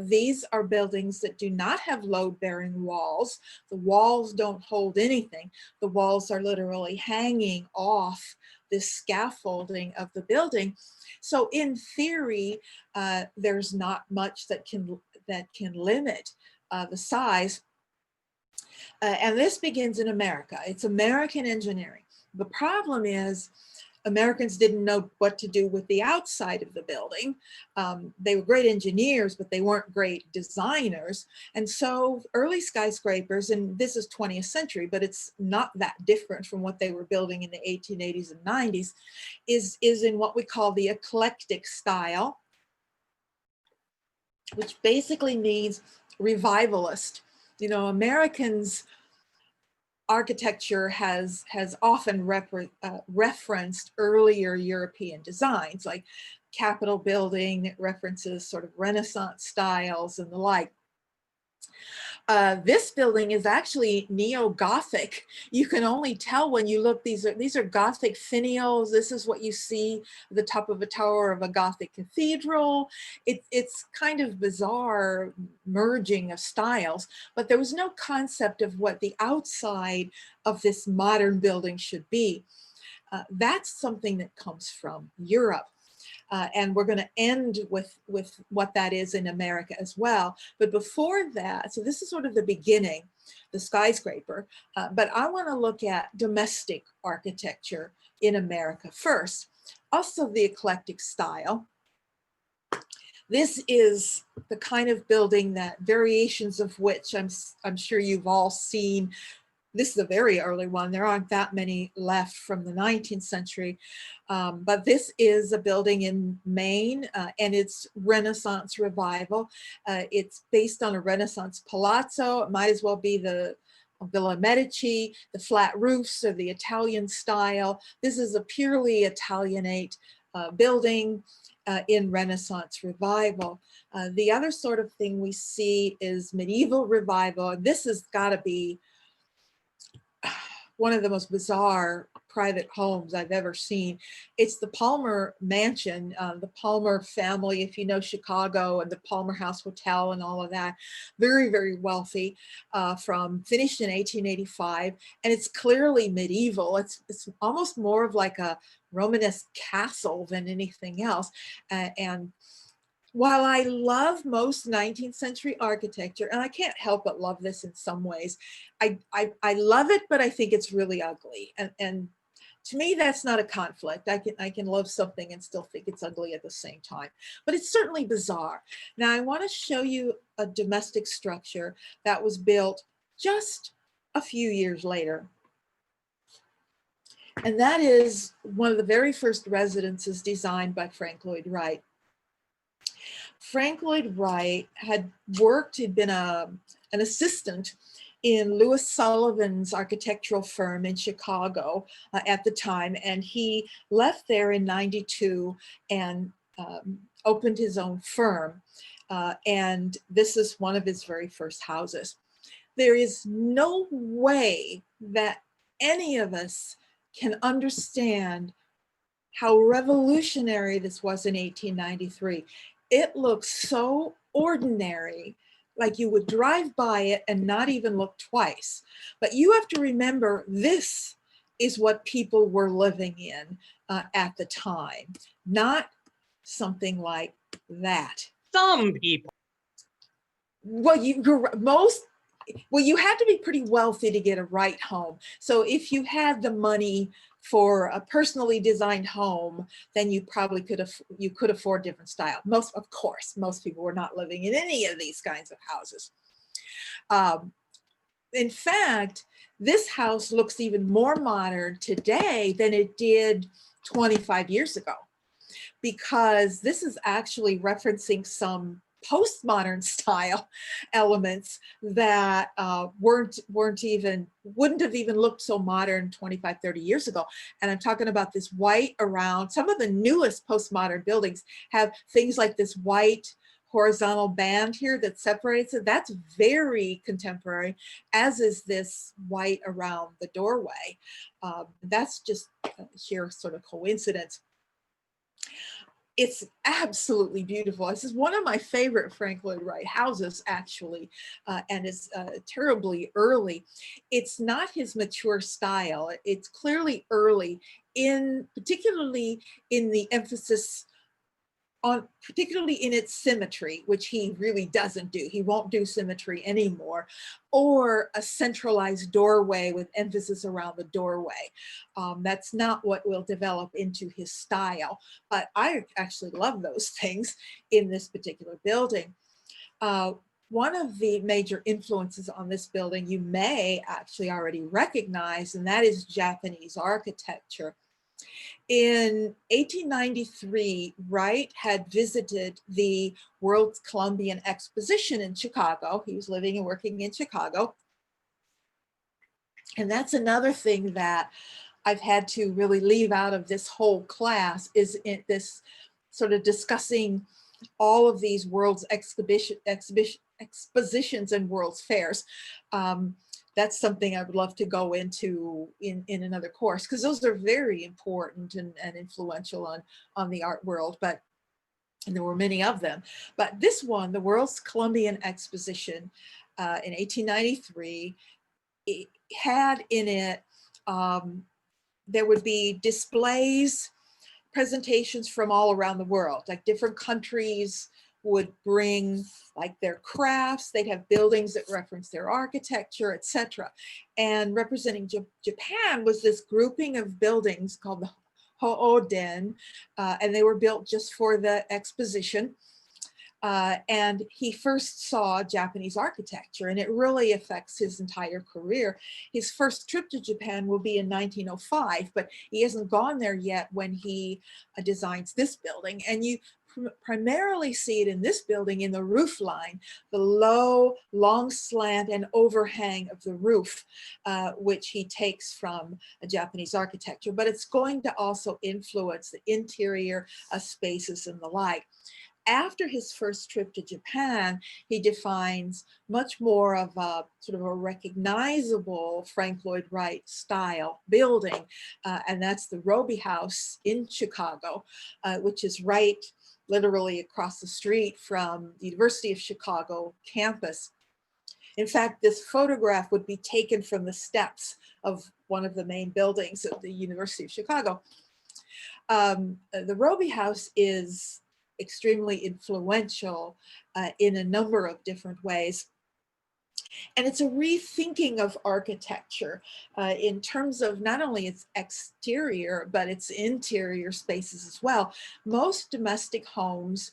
These are buildings that do not have load-bearing walls. The walls don't hold anything. The walls are literally hanging off this scaffolding of the building. So in theory, there's not much that can limit the size. And this begins in America. It's American engineering. The problem is, Americans didn't know what to do with the outside of the building. They were great engineers, but they weren't great designers. And so early skyscrapers, and this is 20th century, but it's not that different from what they were building in the 1880s and 90s, is in what we call the eclectic style, which basically means revivalist. Americans' architecture has often referenced earlier European designs, like Capitol building that references sort of Renaissance styles and the like. This building is actually neo-Gothic. You can only tell when you look. These are Gothic finials. This is what you see at the top of a tower of a Gothic cathedral. It's kind of bizarre merging of styles, but there was no concept of what the outside of this modern building should be. That's something that comes from Europe. And we're going to end with what that is in America as well. But before that, so this is sort of the beginning, the skyscraper, but I want to look at domestic architecture in America first. Also the eclectic style. This is the kind of building that variations of which I'm sure you've all seen. This is a very early one. There aren't that many left from the 19th century. But this is a building in Maine, and it's Renaissance revival. It's based on a Renaissance palazzo. It might as well be the Villa Medici. The flat roofs are the Italian style. This is a purely Italianate building in Renaissance revival. The other sort of thing we see is medieval revival. And this has got to be one of the most bizarre private homes I've ever seen. It's the Palmer Mansion, the Palmer family, if you know Chicago, and the Palmer House Hotel and all of that. Very, very wealthy, finished in 1885. And it's clearly medieval. It's almost more of like a Romanesque castle than anything else. And while I love most 19th century architecture, and I can't help but love this in some ways, I love it, but I think it's really ugly. And to me, that's not a conflict. I can love something and still think it's ugly at the same time, but it's certainly bizarre. Now I want to show you a domestic structure that was built just a few years later. And that is one of the very first residences designed by Frank Lloyd Wright. Frank Lloyd Wright had worked, he'd been an assistant in Louis Sullivan's architectural firm in Chicago at the time. And he left there in '92 and opened his own firm. And this is one of his very first houses. There is no way that any of us can understand how revolutionary this was in 1893. It looks so ordinary, like you would drive by it and not even look twice. But you have to remember, this is what people were living in at the time, not something like that. Some people. Well, you had to be pretty wealthy to get a Wright home. So if you had the money for a personally designed home, then you probably could afford different style. Most people were not living in any of these kinds of houses. In fact, this house looks even more modern today than it did 25 years ago, because this is actually referencing some postmodern style elements that wouldn't have even looked so modern 25, 30 years ago. And I'm talking about this white around. Some of the newest postmodern buildings have things like this white horizontal band here that separates it. That's very contemporary, as is this white around the doorway. That's just sheer sort of coincidence. It's absolutely beautiful. This is one of my favorite Frank Lloyd Wright houses, actually, and it's terribly early. It's not his mature style. It's clearly early, particularly in the emphasis on, particularly in its symmetry, which he really doesn't do. He won't do symmetry anymore, or a centralized doorway with emphasis around the doorway. That's not what will develop into his style, but I actually love those things in this particular building. One of the major influences on this building you may actually already recognize, and that is Japanese architecture. In 1893, Wright had visited the World's Columbian Exposition in Chicago. He was living and working in Chicago. And that's another thing that I've had to really leave out of this whole class, is in this sort of discussing all of these world's expositions and world's fairs. That's something I would love to go into in another course, because those are very important and influential on the art world, and there were many of them. But this one, the World's Columbian Exposition in 1893, it had in it, there would be displays, presentations from all around the world, like different countries would bring like their crafts, they'd have buildings that reference their architecture, etc. And representing Japan was this grouping of buildings called the Ho-O-Den, and they were built just for the exposition. And he first saw Japanese architecture, and it really affects his entire career. His first trip to Japan will be in 1905, but he hasn't gone there yet when he designs this building. And you primarily see it in this building in the roof line, the low, long slant and overhang of the roof, which he takes from a Japanese architecture, but it's going to also influence the interior spaces and the like. After his first trip to Japan, he defines much more of a sort of a recognizable Frank Lloyd Wright style building, and that's the Roby House in Chicago, which is right literally across the street from the University of Chicago campus. In fact, this photograph would be taken from the steps of one of the main buildings at the University of Chicago. The Roby House is extremely influential in a number of different ways. And it's a rethinking of architecture in terms of not only its exterior, but its interior spaces as well. Most domestic homes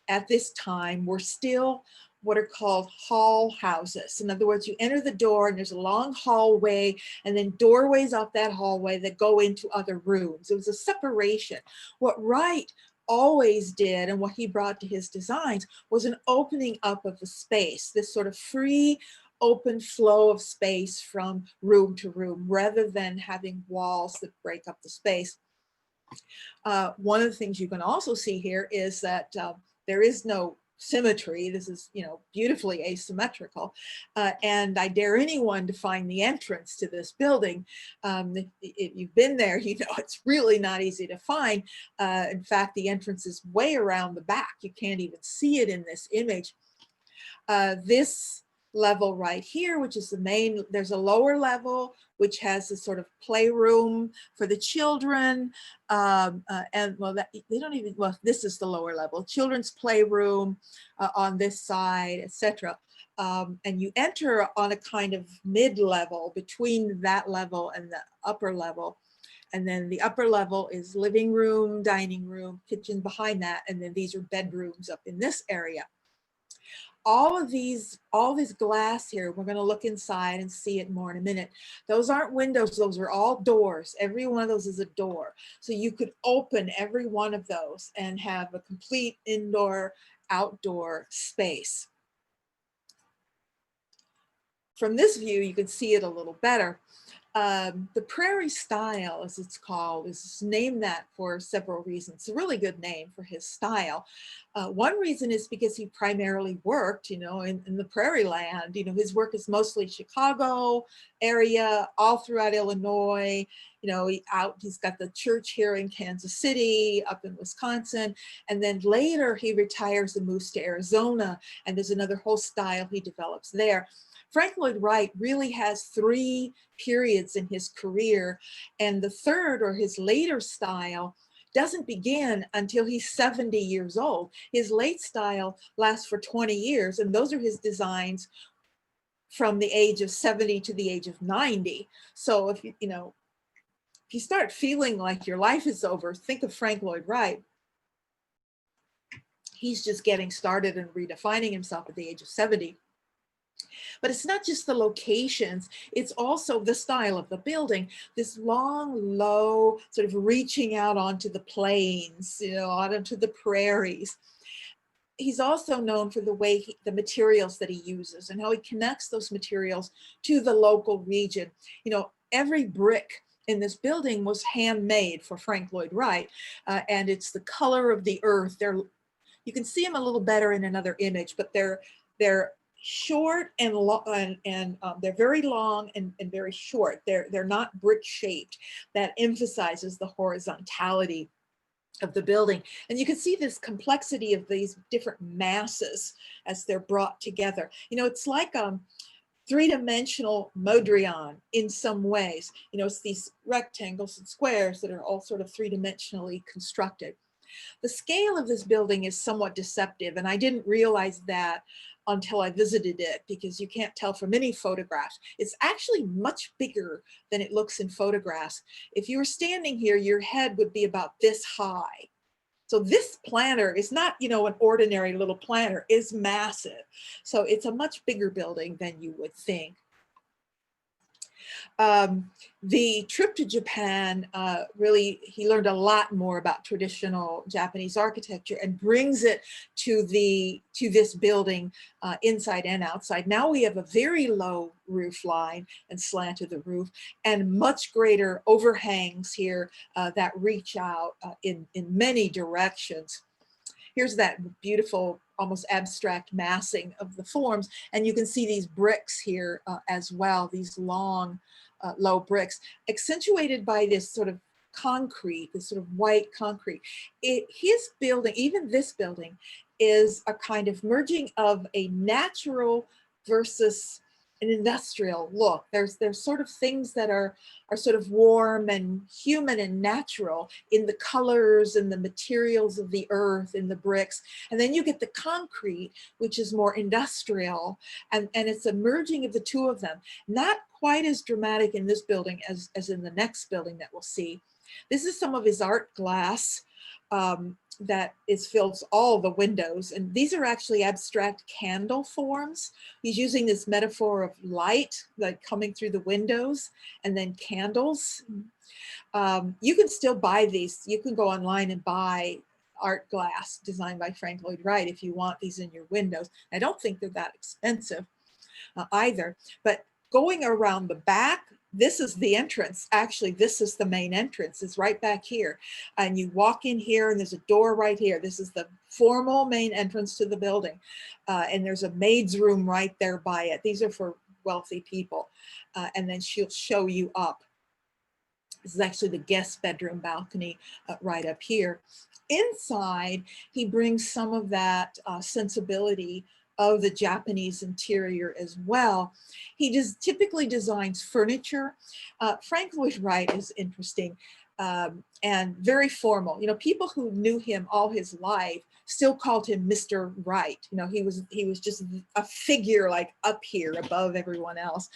at this time were still what are called hall houses. In other words, you enter the door and there's a long hallway and then doorways off that hallway that go into other rooms. It was a separation. What Wright always did and what he brought to his designs was an opening up of the space, this sort of free, open flow of space from room to room rather than having walls that break up the space. One of the things you can also see here is that there is no symmetry. This is, you know, beautifully asymmetrical. And I dare anyone to find the entrance to this building. If you've been there, you know it's really not easy to find. In fact, the entrance is way around the back. You can't even see it in this image. This level right here, which is the main, there's a lower level which has a sort of playroom for the children, and well, they don't even, well, this is the lower level, children's playroom on this side, etc. And you enter on a kind of mid-level between that level and the upper level. And then the upper level is living room, dining room, kitchen behind that, and then these are bedrooms up in this area. All this glass here, we're going to look inside and see it more in a minute. Those aren't windows, those are all doors. Every one of those is a door. So you could open every one of those and have a complete indoor, outdoor space. From this view, you can see it a little better. The prairie style, as it's called, is named that for several reasons. It's a really good name for his style. One reason is because he primarily worked, you know, in the prairie land. You know, his work is mostly Chicago area, all throughout Illinois. You know, he's got the church here in Kansas City, up in Wisconsin, and then later he retires and moves to Arizona, and there's another whole style he develops there. Frank Lloyd Wright really has three periods in his career, and the third, or his later style, doesn't begin until he's 70 years old. His late style lasts for 20 years, and those are his designs from the age of 70 to the age of 90. So if you start feeling like your life is over, think of Frank Lloyd Wright. He's just getting started and redefining himself at the age of 70. But it's not just the locations, it's also the style of the building, this long, low, sort of reaching out onto the plains, you know, out onto the prairies. He's also known for the way the materials that he uses and how he connects those materials to the local region. You know, every brick in this building was handmade for Frank Lloyd Wright, and it's the color of the earth. You can see them a little better in another image, but they're short and they're very long and very short. They're not brick shaped. That emphasizes the horizontality of the building. And you can see this complexity of these different masses as they're brought together. You know, it's like three-dimensional Mondrian in some ways. You know, it's these rectangles and squares that are all sort of three-dimensionally constructed. The scale of this building is somewhat deceptive, and I didn't realize that until I visited it, because you can't tell from any photographs. It's actually much bigger than it looks in photographs. If you were standing here, your head would be about this high. So this planter is not, you know, an ordinary little planter, it's massive. So it's a much bigger building than you would think. The trip to Japan, really, he learned a lot more about traditional Japanese architecture and brings it to this building inside and outside. Now we have a very low roof line and slant of the roof and much greater overhangs here that reach out in many directions. Here's that beautiful, almost abstract massing of the forms. And you can see these bricks here as well, these long, low bricks, accentuated by this sort of concrete, this sort of white concrete. His building, even this building, is a kind of merging of a natural versus an industrial look. There's sort of things that are sort of warm and human and natural in the colors and the materials of the earth in the bricks. And then you get the concrete, which is more industrial. And it's a merging of the two of them. Not quite as dramatic in this building as in the next building that we'll see. This is some of his art glass. that fills all the windows. And these are actually abstract candle forms. He's using this metaphor of light, like coming through the windows, and then candles. You can still buy these. You can go online and buy art glass designed by Frank Lloyd Wright if you want these in your windows. I don't think they're that expensive either. But going around the back, this is the entrance. Actually, this is the main entrance. It's right back here. And you walk in here and there's a door right here. This is the formal main entrance to the building. And there's a maid's room right there by it. These are for wealthy people. And then she'll show you up. This is actually the guest bedroom balcony right up here. Inside, he brings some of that sensibility of the Japanese interior as well. He just typically designs furniture. Frank Lloyd Wright is interesting and very formal. You know, people who knew him all his life still called him Mr. Wright. You know, he was just a figure like up here above everyone else.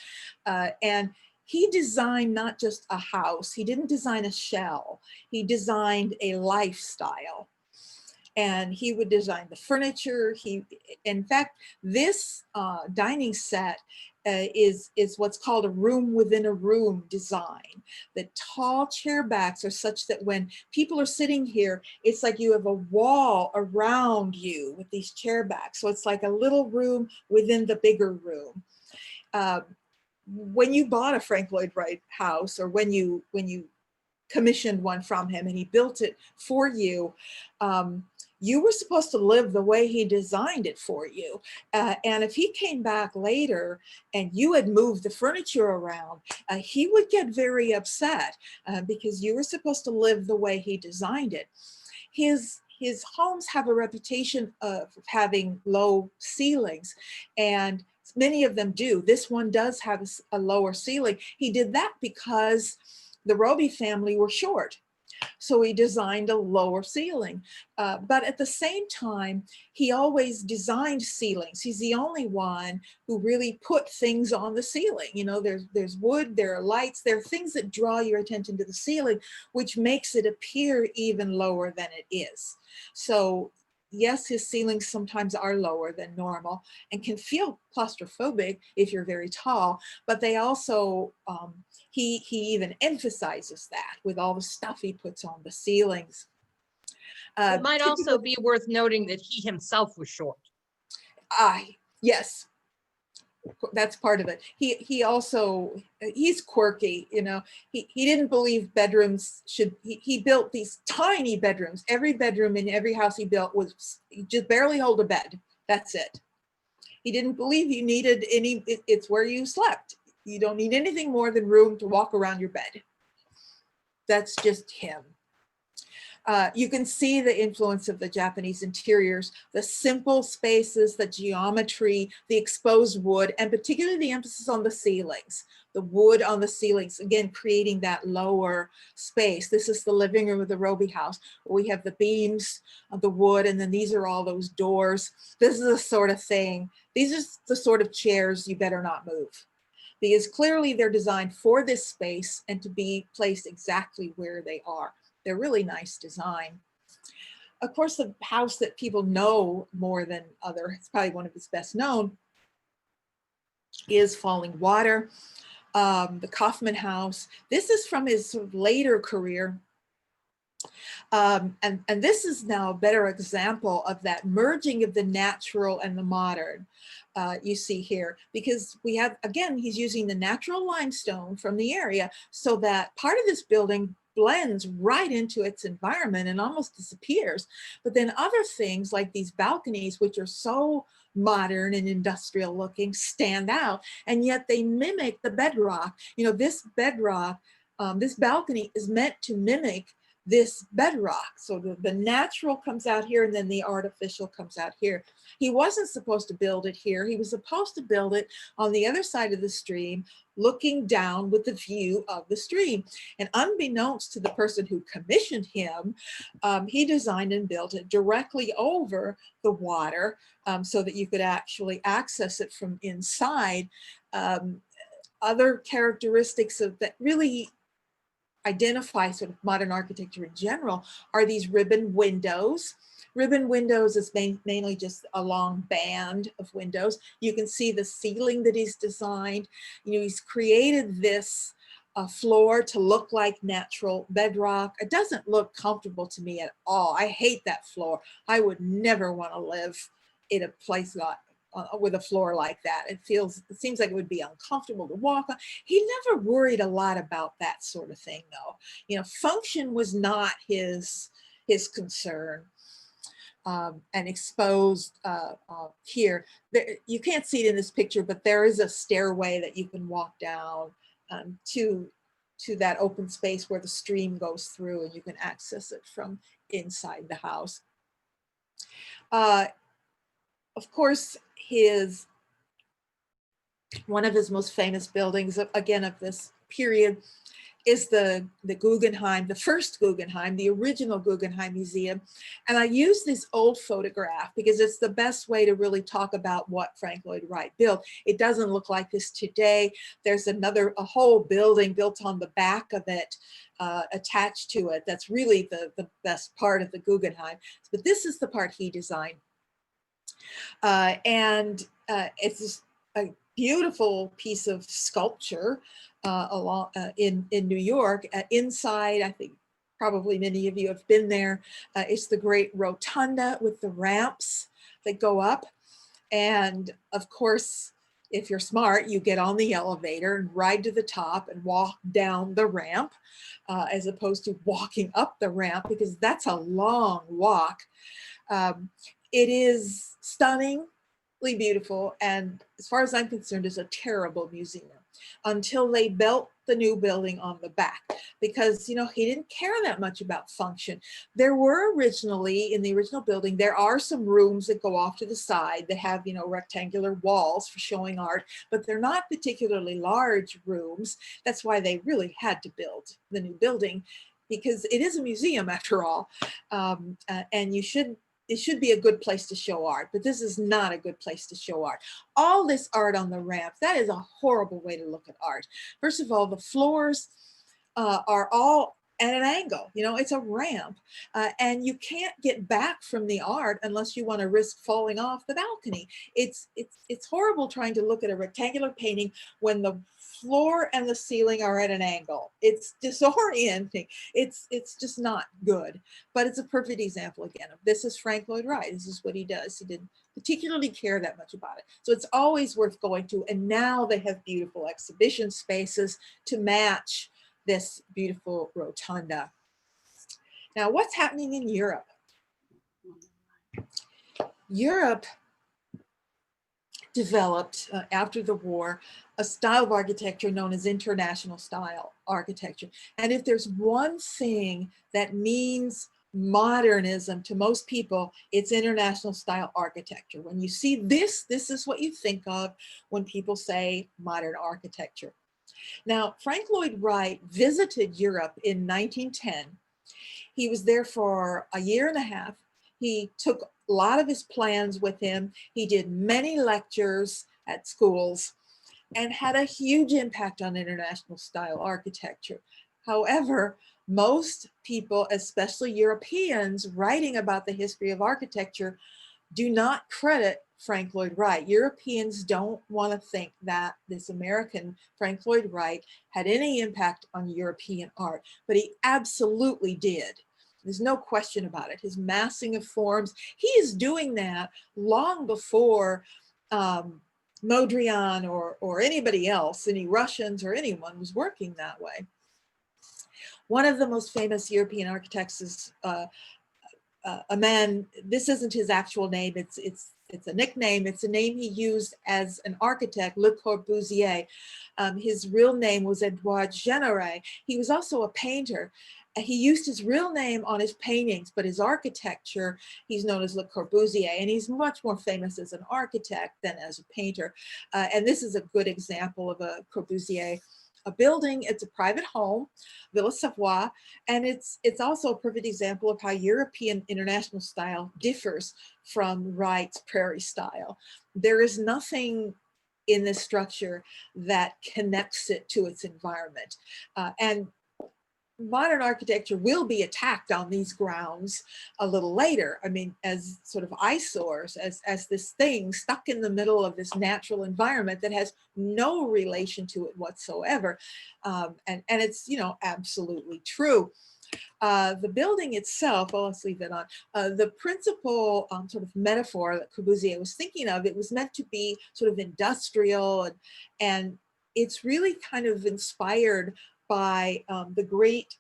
And he designed not just a house. He didn't design a shell. He designed a lifestyle. And he would design the furniture. In fact, this dining set is what's called a room within a room design. The tall chair backs are such that when people are sitting here, it's like you have a wall around you with these chair backs. So it's like a little room within the bigger room. When you bought a Frank Lloyd Wright house, or when you commissioned one from him and he built it for you, you were supposed to live the way he designed it for you. And if he came back later and you had moved the furniture around, he would get very upset because you were supposed to live the way he designed it. His homes have a reputation of having low ceilings, and many of them do. This one does have a lower ceiling. He did that because the Roby family were short. So he designed a lower ceiling. But at the same time, he always designed ceilings. He's the only one who really put things on the ceiling. You know, there's wood, there are lights, there are things that draw your attention to the ceiling, which makes it appear even lower than it is. So yes, his ceilings sometimes are lower than normal and can feel claustrophobic if you're very tall, but they also, he even emphasizes that with all the stuff he puts on the ceilings. It might also be worth noting that he himself was short. Yes, that's part of it. He also, he's quirky, you know. He didn't believe bedrooms he built these tiny bedrooms. Every bedroom in every house he built was just barely hold a bed. That's it. He didn't believe you needed any, it's where you slept. You don't need anything more than room to walk around your bed. That's just him. You can see the influence of the Japanese interiors, the simple spaces, the geometry, the exposed wood, and particularly the emphasis on the ceilings, the wood on the ceilings, again, creating that lower space. This is the living room of the Roby house. We have the beams of the wood, and then these are all those doors. This is the sort of thing, these are the sort of chairs you better not move, because clearly they're designed for this space and to be placed exactly where they are. They're really nice design. Of course, the house that people know more than other, it's probably one of his best known, is Falling Water, the Kaufman House. This is from his sort of later career. And this is now a better example of that merging of the natural and the modern. You see here, because we have, again, he's using the natural limestone from the area so that part of this building blends right into its environment and almost disappears. But then other things like these balconies, which are so modern and industrial looking, stand out, and yet they mimic the bedrock. You know, this bedrock, this balcony is meant to mimic this bedrock. So the natural comes out here and then the artificial comes out here. He wasn't supposed to build it here. He was supposed to build it on the other side of the stream, looking down with the view of the stream. And unbeknownst to the person who commissioned him, he designed and built it directly over the water so that you could actually access it from inside. Other characteristics of that really identify sort of modern architecture in general are these ribbon windows. Ribbon windows is mainly just a long band of windows. You can see the ceiling that he's designed. You know, he's created this floor to look like natural bedrock. It doesn't look comfortable to me at all. I hate that floor. I would never want to live in a place with a floor like that. It seems like it would be uncomfortable to walk on. He never worried a lot about that sort of thing though. You know, function was not his concern. And exposed here. You can't see it in this picture, but there is a stairway that you can walk down to that open space where the stream goes through, and you can access it from inside the house. Of course, one of his most famous buildings, again of this period, is the Guggenheim, the first Guggenheim, the original Guggenheim Museum. And I use this old photograph because it's the best way to really talk about what Frank Lloyd Wright built. It doesn't look like this today. There's a whole building built on the back of it, attached to it. That's really the best part of the Guggenheim. But this is the part he designed. It's a beautiful piece of sculpture in New York. Inside, I think probably many of you have been there. It's the great rotunda with the ramps that go up. And of course, if you're smart, you get on the elevator and ride to the top and walk down the ramp, as opposed to walking up the ramp, because that's a long walk. It is stunningly beautiful, and as far as I'm concerned, is a terrible museum until they built the new building on the back, because, you know, he didn't care that much about function. There were originally, in the original building, there are some rooms that go off to the side that have, you know, rectangular walls for showing art, but they're not particularly large rooms. That's why they really had to build the new building, because it is a museum after all, and it should be a good place to show art, but this is not a good place to show art. All this art on the ramp, that is a horrible way to look at art. First of all, the floors are all at an angle. You know, it's a ramp, and you can't get back from the art unless you want to risk falling off the balcony. It's horrible trying to look at a rectangular painting when the floor and the ceiling are at an angle. It's disorienting. It's just not good. But it's a perfect example again of this is Frank Lloyd Wright. This is what he does. He didn't particularly care that much about it. So it's always worth going to. And now they have beautiful exhibition spaces to match this beautiful rotunda. Now, what's happening in Europe? Europe developed after the war a style of architecture known as international style architecture. And if there's one thing that means modernism to most people, it's international style architecture. When you see this is what you think of when people say modern architecture. Now, Frank Lloyd Wright visited Europe in 1910. He was there for a year and a half. He took a lot of his plans with him. He did many lectures at schools and had a huge impact on international style architecture. However, most people, especially Europeans, writing about the history of architecture do not credit Frank Lloyd Wright. Europeans don't want to think that this American Frank Lloyd Wright had any impact on European art, but he absolutely did. There's no question about it. His massing of forms, he is doing that long before Mondrian or anybody else, any Russians or anyone was working that way. One of the most famous European architects is a man, this isn't his actual name, it's a nickname. It's a name he used as an architect, Le Corbusier. His real name was Edouard Généré. He was also a painter. He used his real name on his paintings, but his architecture, he's known as Le Corbusier, and he's much more famous as an architect than as a painter. And this is a good example of a Corbusier. A building, it's a private home, Villa Savoie, and it's also a perfect example of how European international style differs from Wright's prairie style. There is nothing in this structure that connects it to its environment. And modern architecture will be attacked on these grounds a little later. I mean, as sort of eyesores, as this thing stuck in the middle of this natural environment that has no relation to it whatsoever. And it's, you know, absolutely true. The building itself, well, let's leave that on. The principal sort of metaphor that Corbusier was thinking of, it was meant to be sort of industrial, and it's really kind of inspired by the great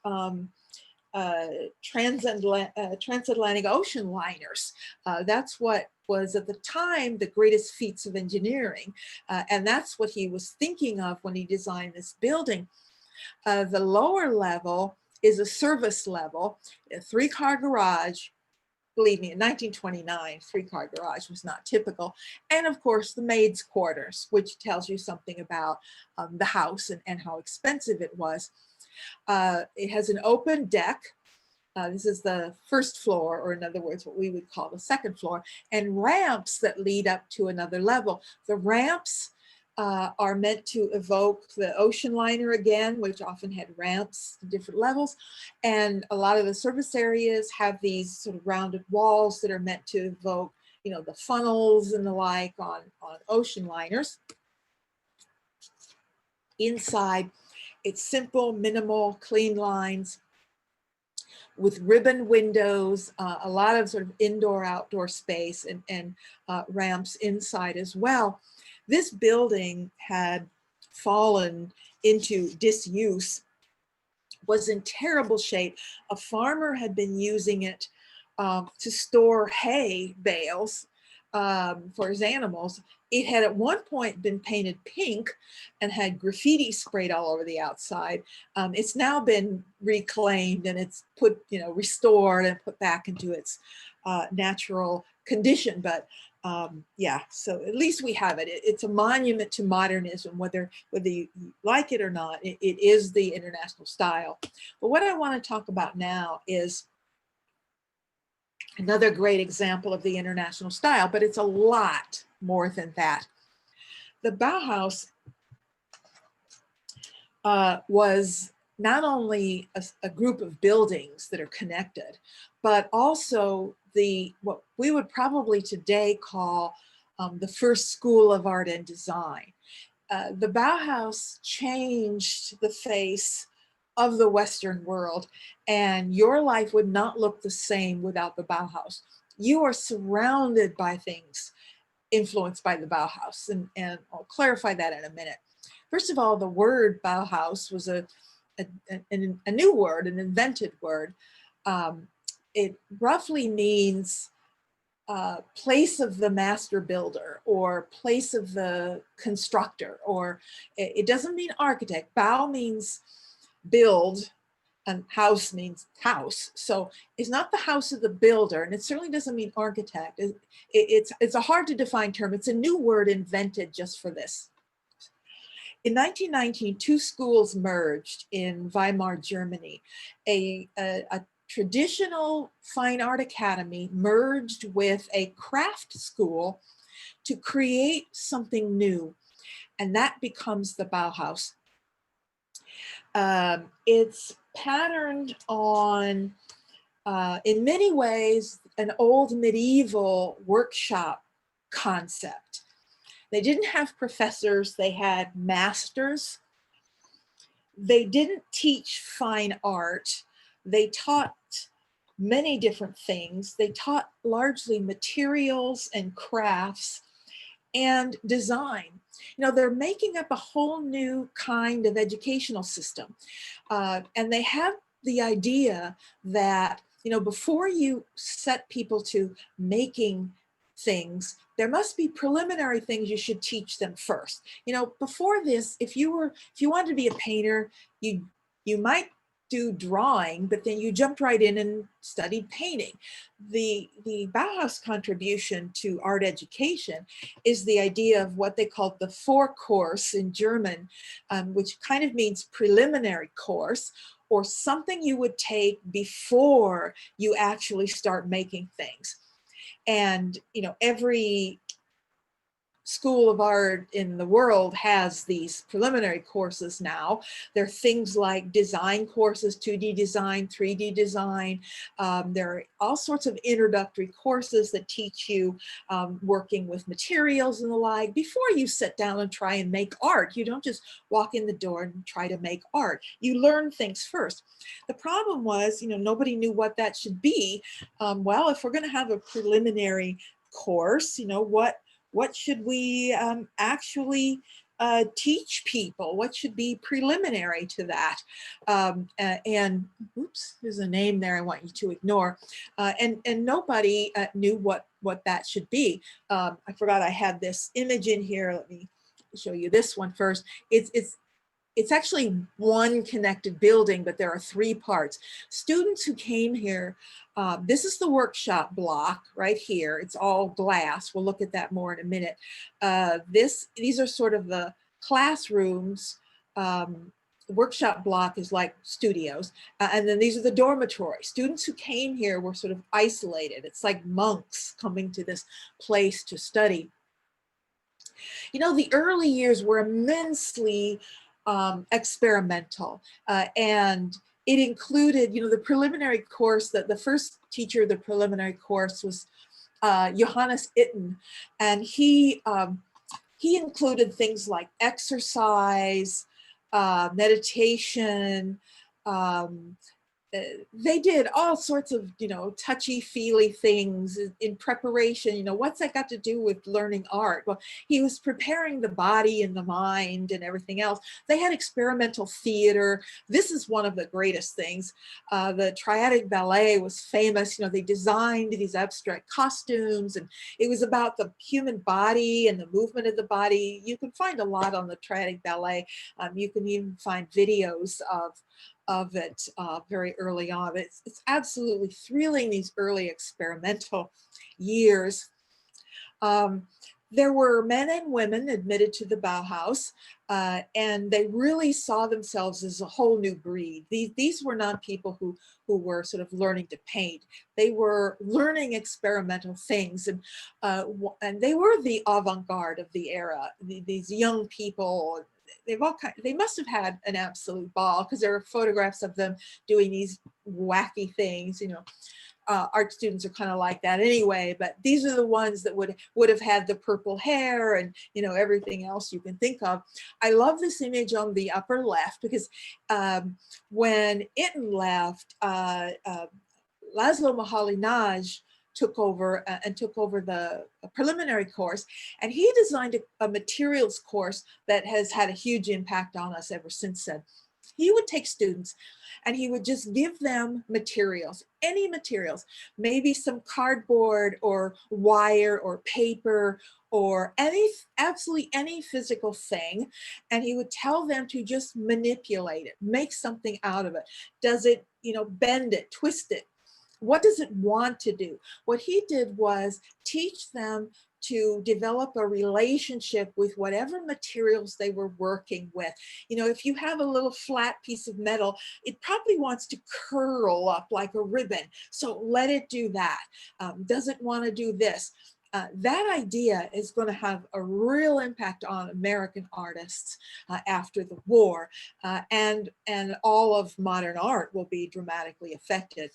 transatlantic ocean liners. That's what was at the time the greatest feats of engineering. And that's what he was thinking of when he designed this building. The lower level is a service level, a 3-car garage. Believe me, in 1929, 3-car garage was not typical. And of course, the maid's quarters, which tells you something about the house and how expensive it was. It has an open deck. This is the first floor, or in other words, what we would call the second floor, and ramps that lead up to another level. The ramps are meant to evoke the ocean liner again, which often had ramps to different levels. And a lot of the service areas have these sort of rounded walls that are meant to evoke, you know, the funnels and the like on ocean liners. Inside, it's simple, minimal, clean lines with ribbon windows, a lot of sort of indoor-outdoor space, and ramps inside as well. This building had fallen into disuse, was in terrible shape. A farmer had been using it to store hay bales for his animals. It had at one point been painted pink and had graffiti sprayed all over the outside. It's now been reclaimed and it's put, you know, restored and put back into its natural condition. But yeah, so at least we have it. It's a monument to modernism, whether you like it or not. It is the international style. But what I want to talk about now is another great example of the international style, but it's a lot more than that. The Bauhaus was not only a group of buildings that are connected, but also what we would probably today call the first school of art and design. The Bauhaus changed the face of the Western world, and your life would not look the same without the Bauhaus. You are surrounded by things influenced by the Bauhaus, and I'll clarify that in a minute. First of all, the word Bauhaus was a new word, an invented word. It roughly means place of the master builder or place of the constructor, or it doesn't mean architect. Bau means build and house means house. So it's not the house of the builder, and it certainly doesn't mean architect. It's a hard to define term. It's a new word invented just for this. In 1919, 2 schools merged in Weimar, Germany. A traditional fine art academy merged with a craft school to create something new, and that becomes the Bauhaus. It's patterned on, in many ways, an old medieval workshop concept. They didn't have professors, they had masters. They didn't teach fine art. They taught many different things. They taught largely materials and crafts and design. You know, they're making up a whole new kind of educational system. And they have the idea that, you know, before you set people to making things, there must be preliminary things you should teach them first. You know, before this, if you wanted to be a painter, you might do drawing, but then you jumped right in and studied painting. The Bauhaus contribution to art education is the idea of what they called the Vorkurs in German, which kind of means preliminary course, or something you would take before you actually start making things. And, you know, every school of art in the world has these preliminary courses now. There are things like design courses, 2D design, 3D design. There are all sorts of introductory courses that teach you working with materials and the like before you sit down and try and make art. You don't just walk in the door and try to make art. You learn things first. The problem was, nobody knew what that should be. Well, if we're going to have a preliminary course, what should we actually teach people? What should be preliminary to that? And oops, there's a name there I want you to ignore. And nobody knew what that should be. I forgot I had this image in here. Let me show you this one first. It's actually one connected building, but there are 3 parts. Students who came here, this is the workshop block right here. It's all glass. We'll look at that more in a minute. These are sort of the classrooms. The workshop block is like studios. And then these are the dormitories. Students who came here were sort of isolated. It's like monks coming to this place to study. The early years were immensely experimental, and it included, the preliminary course. That the first teacher of the preliminary course was Johannes Itten, and he included things like exercise, meditation. They did all sorts of, touchy-feely things in preparation. What's that got to do with learning art? Well, he was preparing the body and the mind and everything else. They had experimental theater. This is one of the greatest things. The Triadic Ballet was famous. They designed these abstract costumes, and it was about the human body and the movement of the body. You can find a lot on the Triadic Ballet. You can even find videos of it very early on. It's absolutely thrilling, these early experimental years. There were men and women admitted to the Bauhaus, and they really saw themselves as a whole new breed. These were not people who were sort of learning to paint. They were learning experimental things, and they were the avant-garde of the era. These young people, they must have had an absolute ball, because there are photographs of them doing these wacky things. Art students are kind of like that anyway, but these are the ones that would have had the purple hair and everything else you can think of. I love this image on the upper left, because when Itten left, Laszlo Moholy-Nagy took over the preliminary course, and he designed a materials course that has had a huge impact on us ever since then. He would take students and he would just give them materials, any materials, maybe some cardboard or wire or paper or absolutely any physical thing. And he would tell them to just manipulate it, make something out of it. Does it, bend it, twist it? What does it want to do? What he did was teach them to develop a relationship with whatever materials they were working with. If you have a little flat piece of metal, it probably wants to curl up like a ribbon. So let it do that. Does it want to do this? That idea is going to have a real impact on American artists after the war, and all of modern art will be dramatically affected.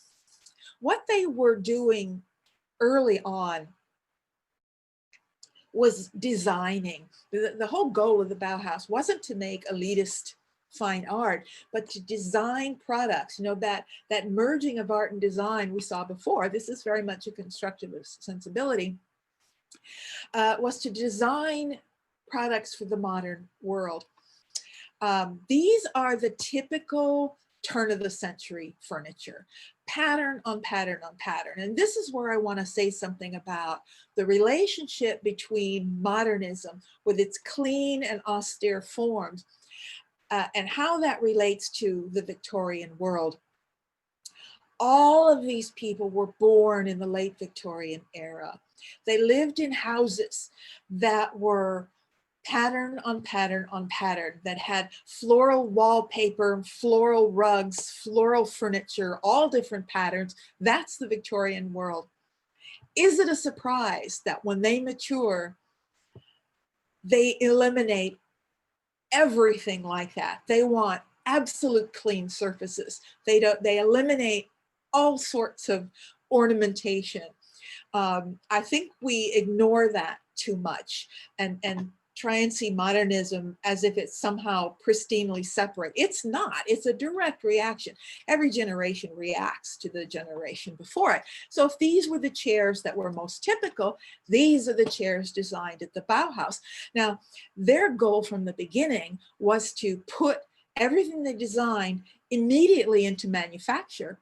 What they were doing early on was designing. The whole goal of the Bauhaus wasn't to make elitist fine art, but to design products. That merging of art and design we saw before, this is very much a constructivist sensibility, was to design products for the modern world. These are the typical turn of the century furniture, pattern on pattern on pattern. And this is where I want to say something about the relationship between modernism with its clean and austere forms and how that relates to the Victorian world. All of these people were born in the late Victorian era. They lived in houses that were pattern on pattern on pattern, that had floral wallpaper, floral rugs, floral furniture, all different patterns. That's the Victorian world. Is it a surprise that when they mature, they eliminate everything like that. They want absolute clean surfaces. They eliminate all sorts of ornamentation. I think we ignore that too much and try and see modernism as if it's somehow pristinely separate. It's not. It's a direct reaction. Every generation reacts to the generation before it. So if these were the chairs that were most typical, these are the chairs designed at the Bauhaus. Now, their goal from the beginning was to put everything they designed immediately into manufacture.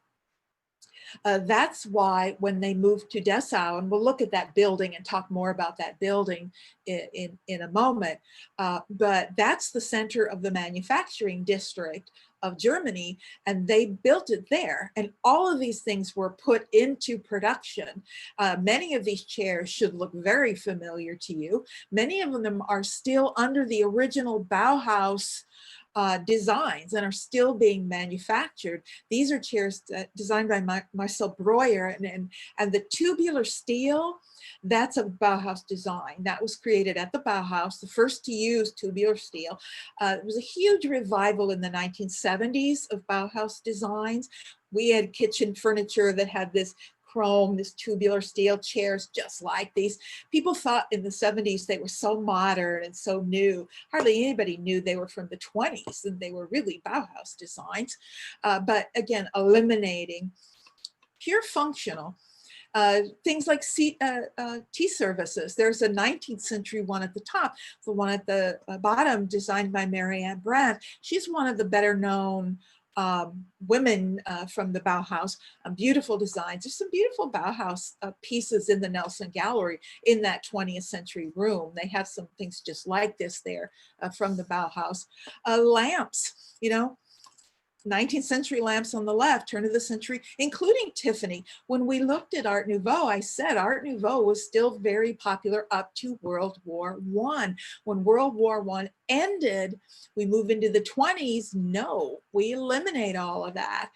That's why when they moved to Dessau, and we'll look at that building and talk more about that building in a moment, but that's the center of the manufacturing district of Germany, and they built it there. And all of these things were put into production. Many of these chairs should look very familiar to you. Many of them are still under the original Bauhaus designs and are still being manufactured. These are chairs designed by Marcel Breuer, and the tubular steel, that's a Bauhaus design. That was created at the Bauhaus, the first to use tubular steel. It was a huge revival in the 1970s of Bauhaus designs. We had kitchen furniture that had this chrome, this tubular steel chairs just like these. People thought in the 70s they were so modern and so new. Hardly anybody knew they were from the 20s and they were really Bauhaus designs. But again, eliminating pure functional. Things like tea services. There's a 19th century one at the top, the one at the bottom designed by Marianne Brandt. She's one of the better known women from the Bauhaus, beautiful designs. There's some beautiful Bauhaus pieces in the Nelson Gallery in that 20th century room. They have some things just like this there from the Bauhaus. Lamps, you know, 19th century lamps on the left, turn of the century, including Tiffany. When we looked at Art Nouveau, I said Art Nouveau was still very popular up to World War I. When World War I ended, we move into the 20s. No, we eliminate all of that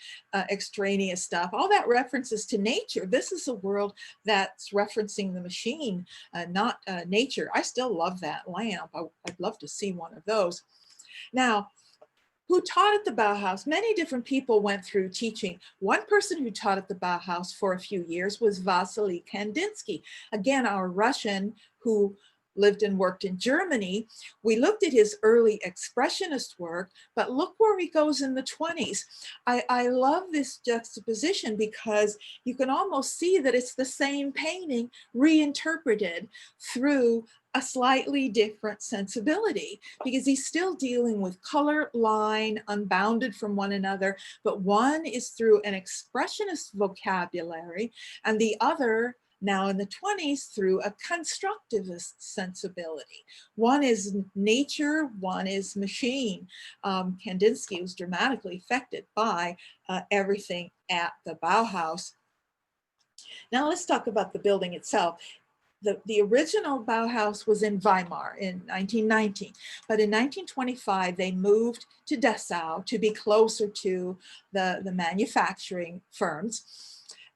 extraneous stuff, all that references to nature. This is a world that's referencing the machine, not nature. I still love that lamp. I'd love to see one of those. Now, who taught at the Bauhaus? Many different people went through teaching. One person who taught at the Bauhaus for a few years was Vasily Kandinsky. Again, our Russian who lived and worked in Germany. We looked at his early expressionist work, but look where he goes in the 20s. I love this juxtaposition because you can almost see that it's the same painting reinterpreted through a slightly different sensibility, because he's still dealing with color, line, unbounded from one another, but one is through an expressionist vocabulary and the other now in the 20s through a constructivist sensibility. One is nature, one is machine. Kandinsky was dramatically affected by everything at the Bauhaus. Now let's talk about the building itself. The original Bauhaus was in Weimar in 1919, but in 1925, they moved to Dessau to be closer to the manufacturing firms.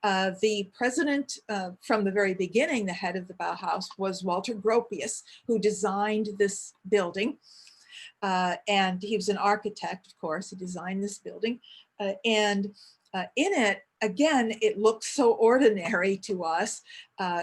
The president from the very beginning, the head of the Bauhaus, was Walter Gropius, who designed this building. And he was an architect, of course. He designed this building. In it, again, it looks so ordinary to us.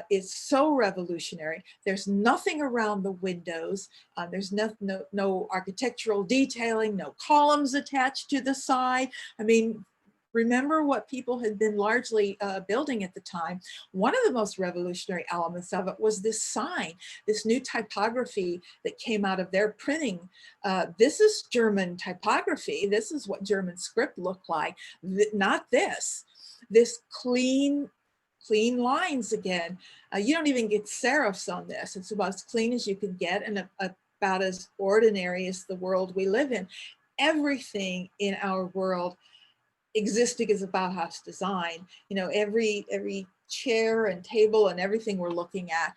It's so revolutionary. There's nothing around the windows. There's no architectural detailing, no columns attached to the side. I mean, remember what people had been largely building at the time. One of the most revolutionary elements of it was this sign, this new typography that came out of their printing. This is German typography. This is what German script looked like, not this. This clean lines again. You don't even get serifs on this. It's about as clean as you can get and about as ordinary as the world we live in. Everything in our world existing as a Bauhaus design. You know, every chair and table and everything we're looking at.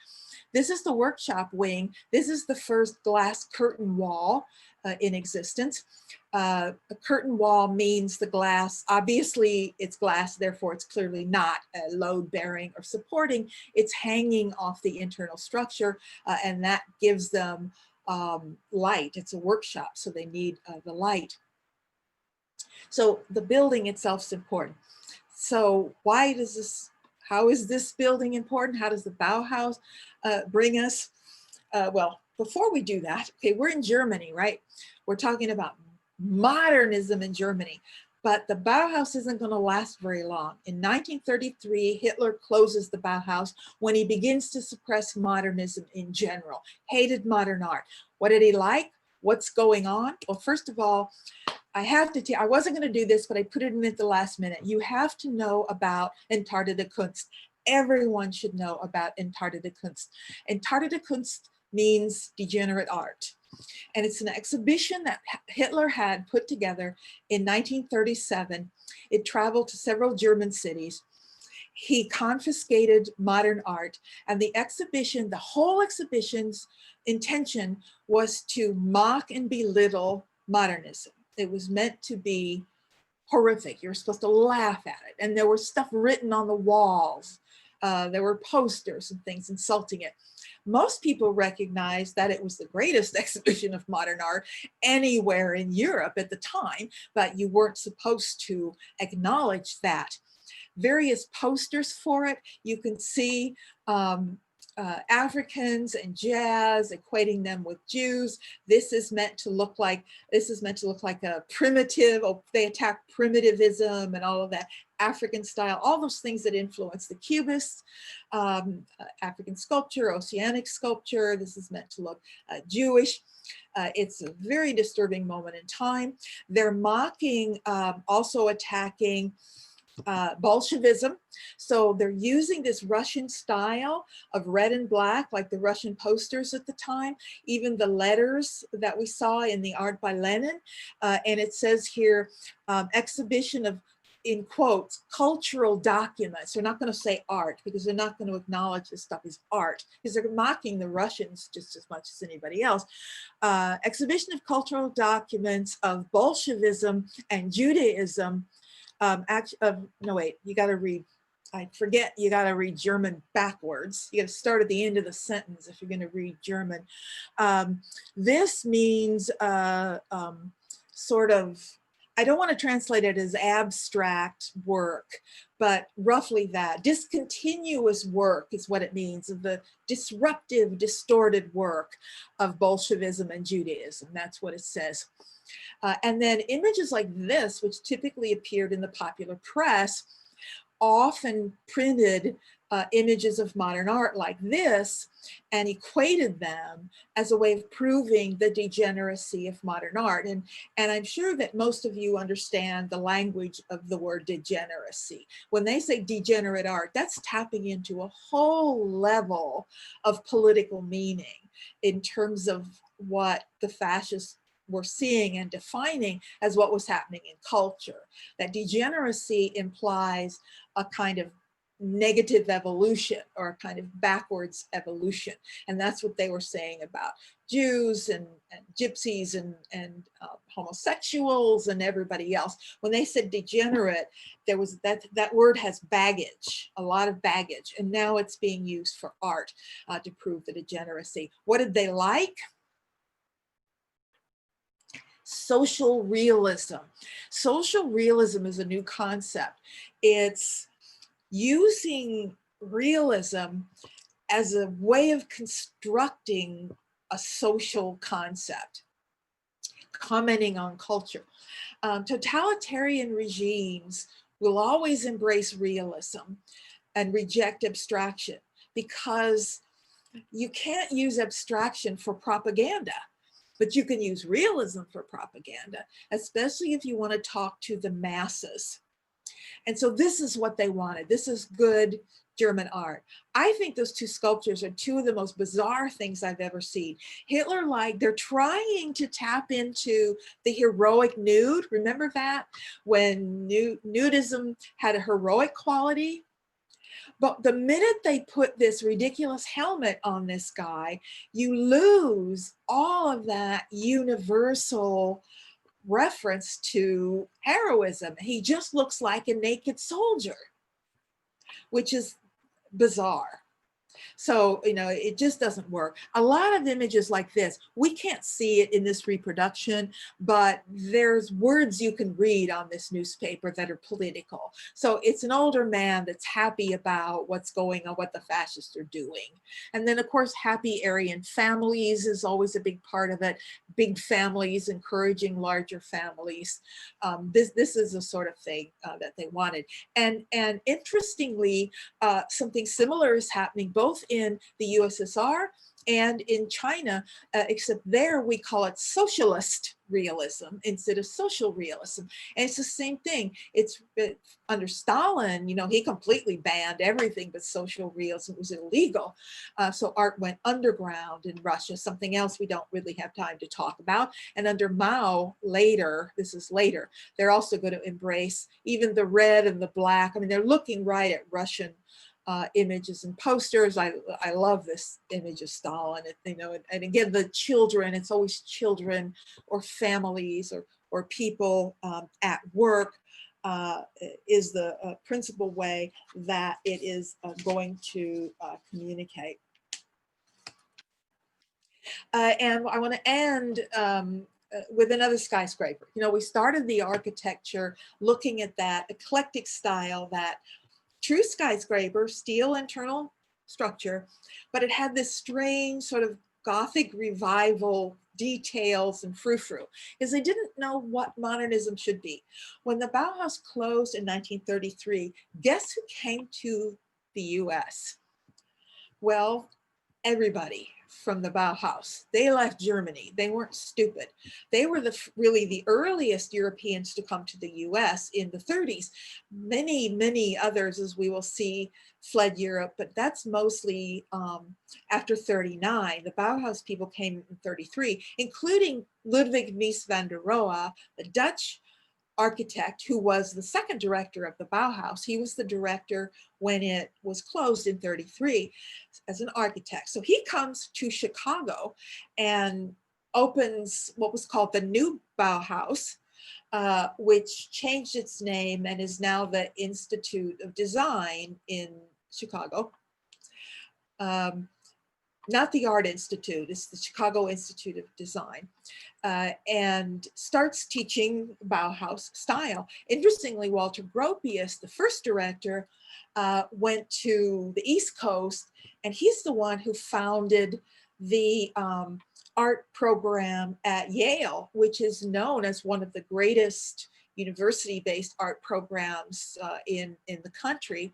This is the workshop wing. This is the first glass curtain wall in existence. A curtain wall means the glass, obviously it's glass, therefore it's clearly not load bearing or supporting. It's hanging off the internal structure and that gives them light. It's a workshop, so they need the light. So the building itself is important. So why does this, how is this building important? How does the Bauhaus bring us? Well, before we do that, okay, we're in Germany, right? We're talking about modernism in Germany, but the Bauhaus isn't going to last very long. In 1933, Hitler closes the Bauhaus when he begins to suppress modernism in general, hated modern art. What did he like? What's going on? Well, first of all, I have to tell, I wasn't going to do this, but I put it in at the last minute. You have to know about Entartete Kunst. Everyone should know about Entartete Kunst. Entartete Kunst means degenerate art. And it's an exhibition that Hitler had put together in 1937. It traveled to several German cities. He confiscated modern art, and the exhibition, the whole exhibition's intention was to mock and belittle modernism. It was meant to be horrific. You were supposed to laugh at it. And there was stuff written on the walls. There were posters and things insulting it. Most people recognized that it was the greatest exhibition of modern art anywhere in Europe at the time, but you weren't supposed to acknowledge that. Various posters for it, you can see Africans and jazz, equating them with Jews. This is meant to look like a primitive, they attack primitivism and all of that, African style, all those things that influence the Cubists, African sculpture, Oceanic sculpture. This is meant to look Jewish. It's a very disturbing moment in time. They're mocking, also attacking Bolshevism. So they're using this Russian style of red and black, like the Russian posters at the time, even the letters that we saw in the art by Lenin. And it says here, exhibition of, in quotes, cultural documents. They're not going to say art because they're not going to acknowledge this stuff as art because they're mocking the Russians just as much as anybody else. Exhibition of cultural documents of Bolshevism and Judaism. No, wait, you got to read, I forget, you got to read German backwards. You got to start at the end of the sentence if you're going to read German. This means sort of, I don't want to translate it as abstract work, but roughly that. Discontinuous work is what it means, of the disruptive, distorted work of Bolshevism and Judaism. That's what it says. And then images like this, which typically appeared in the popular press, often printed images of modern art like this and equated them as a way of proving the degeneracy of modern art. And I'm sure that most of you understand the language of the word degeneracy. When they say degenerate art, that's tapping into a whole level of political meaning in terms of what the fascists were seeing and defining as what was happening in culture. That degeneracy implies a kind of negative evolution or a kind of backwards evolution. And that's what they were saying about Jews and gypsies and homosexuals and everybody else. When they said degenerate, there was that word has baggage, a lot of baggage. And now it's being used for art to prove the degeneracy. What did they like? Social realism. Social realism is a new concept. It's using realism as a way of constructing a social concept, commenting on culture. Totalitarian regimes will always embrace realism and reject abstraction because you can't use abstraction for propaganda. But you can use realism for propaganda, especially if you want to talk to the masses. And so this is what they wanted. This is good German art. I think those two sculptures are two of the most bizarre things I've ever seen. Hitler, like, they're trying to tap into the heroic nude. Remember that? When nudism had a heroic quality? But the minute they put this ridiculous helmet on this guy, you lose all of that universal reference to heroism. He just looks like a naked soldier, which is bizarre. So, you know, it just doesn't work. A lot of images like this, we can't see it in this reproduction, but there's words you can read on this newspaper that are political. So it's an older man that's happy about what's going on, what the fascists are doing. And then of course, happy Aryan families is always a big part of it. Big families, encouraging larger families. This is the sort of thing that they wanted. And interestingly, something similar is happening both in the USSR and in China, except there we call it socialist realism instead of social realism. And it's the same thing. It's under Stalin, you know, he completely banned everything but social realism. It was illegal. So art went underground in Russia, something else we don't really have time to talk about. And under Mao later, this is later, they're also going to embrace even the red and the black. I mean, they're looking right at Russian images and posters. I love this image of Stalin, you know, and again, the children, it's always children or families or people at work is the principal way that it is going to communicate. And I want to end with another skyscraper. You know, we started the architecture looking at that eclectic style, that true skyscraper, steel internal structure, but it had this strange sort of Gothic revival details and frou-frou, because they didn't know what modernism should be. When the Bauhaus closed in 1933, guess who came to the US? Well, everybody from the Bauhaus. They left Germany. They weren't stupid. They were really the earliest Europeans to come to the US in the 30s. Many others, as we will see, fled Europe, but that's mostly after 39. The Bauhaus people came in 33, including Ludwig Mies van der Rohe, the Dutch architect who was the second director of the Bauhaus. He was the director when it was closed in 33 as an architect. So he comes to Chicago and opens what was called the New Bauhaus, which changed its name and is now the Institute of Design in Chicago. Not the Art Institute, it's the Chicago Institute of Design, and starts teaching Bauhaus style. Interestingly, Walter Gropius, the first director, went to the East Coast, and he's the one who founded the art program at Yale, which is known as one of the greatest university-based art programs in the country.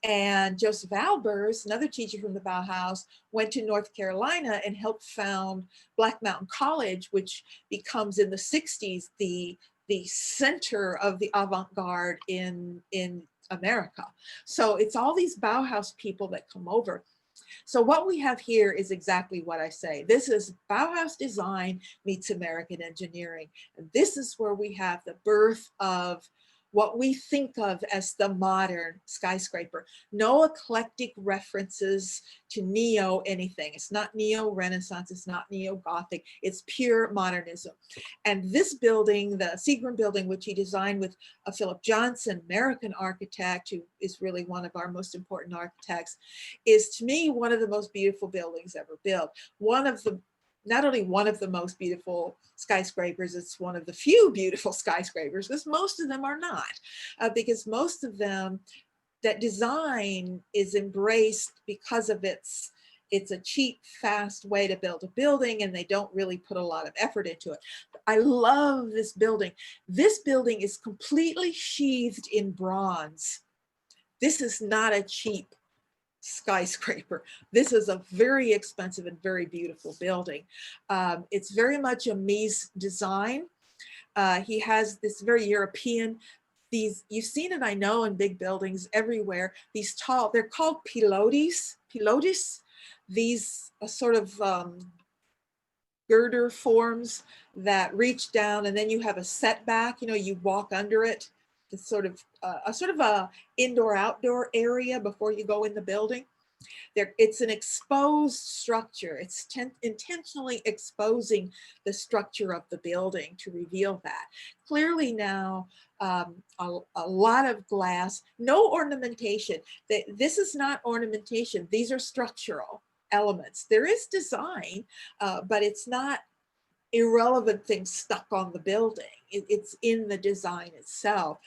And Joseph Albers, another teacher from the Bauhaus, went to North Carolina and helped found Black Mountain College, which becomes in the 60s the center of the avant-garde in America. So it's all these Bauhaus people that come over. So what we have here is exactly what I say. This is Bauhaus design meets American engineering. And this is where we have the birth of what we think of as the modern skyscraper. No eclectic references to neo anything. It's not neo-Renaissance, it's not neo-Gothic, it's pure modernism. And this building, the Seagram building, which he designed with Philip Johnson, American architect, who is really one of our most important architects, is to me one of the most beautiful buildings ever built. Not only one of the most beautiful skyscrapers, it's one of the few beautiful skyscrapers, because most of them are not, because most of them, that design is embraced because of it's a cheap, fast way to build a building, and they don't really put a lot of effort into it. I love this building. This building is completely sheathed in bronze. This is not a cheap skyscraper. This is a very expensive and very beautiful building. It's very much a Mies design. He has this very European, you've seen it, I know, in big buildings everywhere, these tall, they're called pilotis, these sort of girder forms that reach down, and then you have a setback, you know, you walk under it. It's sort of a indoor-outdoor area before you go in the building. It's an exposed structure. It's intentionally exposing the structure of the building to reveal that. Clearly now, a lot of glass, no ornamentation. This is not ornamentation. These are structural elements. There is design, but it's not irrelevant things stuck on the building. It's in the design itself.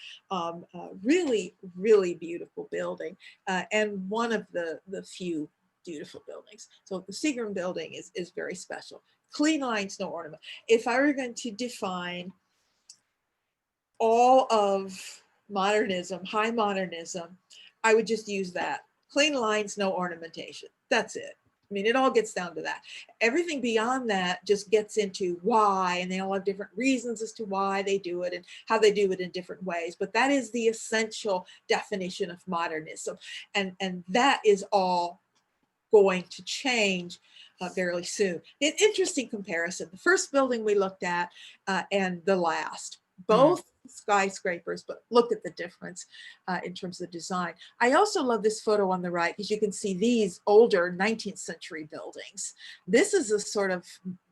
Really, really beautiful building, and one of the few beautiful buildings. So the Seagram building is very special. Clean lines, no ornament. If I were going to define all of modernism, high modernism, I would just use that. Clean lines, no ornamentation. That's it. I mean, it all gets down to that. Everything beyond that just gets into why, and they all have different reasons as to why they do it and how they do it in different ways. But that is the essential definition of modernism. And that is all going to change very soon. An interesting comparison. The first building we looked at and the last, both skyscrapers, but look at the difference in terms of design. I also love this photo on the right because you can see these older 19th century buildings. This is a sort of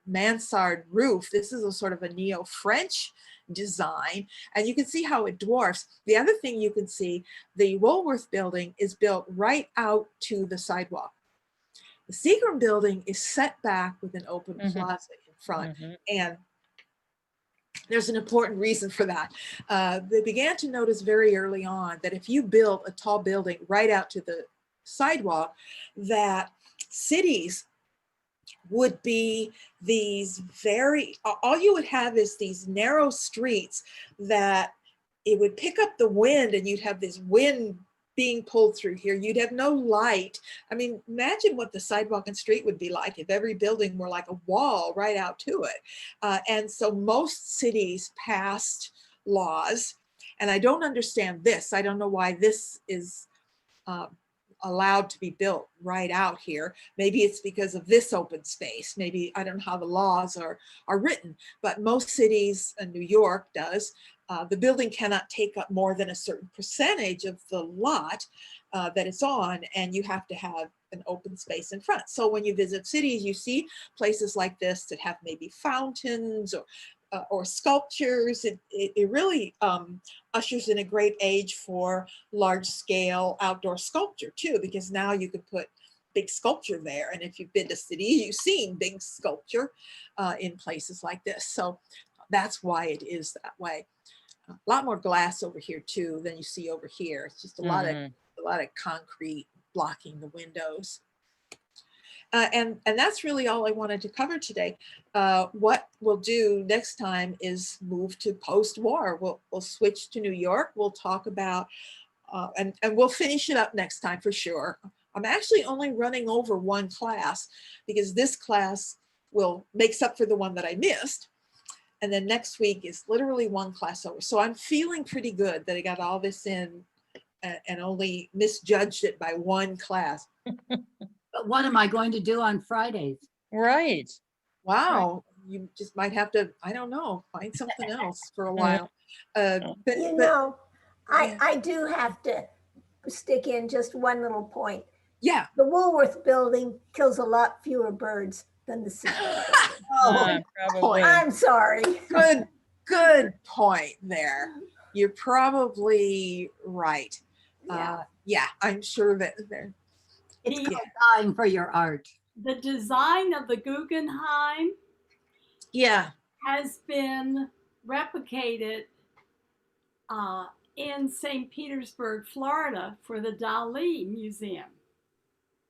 mansard roof. This is a sort of a neo-French design, and you can see how it dwarfs. The other thing you can see, the Woolworth building is built right out to the sidewalk. The Seagram building is set back with an open plaza in front, and there's an important reason for that. They began to notice very early on that if you built a tall building right out to the sidewalk, that cities would be these all you would have is these narrow streets that it would pick up the wind, and you'd have this wind being pulled through here. You'd have no light. I mean, imagine what the sidewalk and street would be like if every building were like a wall right out to it. And so most cities passed laws, and I don't understand this. I don't know why this is allowed to be built right out here. Maybe it's because of this open space. Maybe, I don't know how the laws are written, but most cities, and New York does, the building cannot take up more than a certain percentage of the lot that it's on, and you have to have an open space in front. So when you visit cities, you see places like this that have maybe fountains or sculptures. It really ushers in a great age for large scale outdoor sculpture too, because now you can put big sculpture there. And if you've been to cities, you've seen big sculpture in places like this. So that's why it is that way. A lot more glass over here too than you see over here. It's just a lot of concrete blocking the windows. And that's really all I wanted to cover today. What we'll do next time is move to post-war. We'll switch to New York. We'll talk about, and we'll finish it up next time for sure. I'm actually only running over one class because this class makes up for the one that I missed. And then next week is literally one class over. So I'm feeling pretty good that I got all this in and only misjudged it by one class. But what am I going to do on Fridays? Right. Wow. You just might have to, I don't know, find something else for a while. I do have to stick in just one little point. Yeah. The Woolworth building kills a lot fewer birds than the Seagram building. Probably. I'm sorry. Good point there. You're probably right. Yeah, I'm sure that they're. It's dying for your art. The design of the Guggenheim has been replicated in St. Petersburg, Florida for the Dali Museum.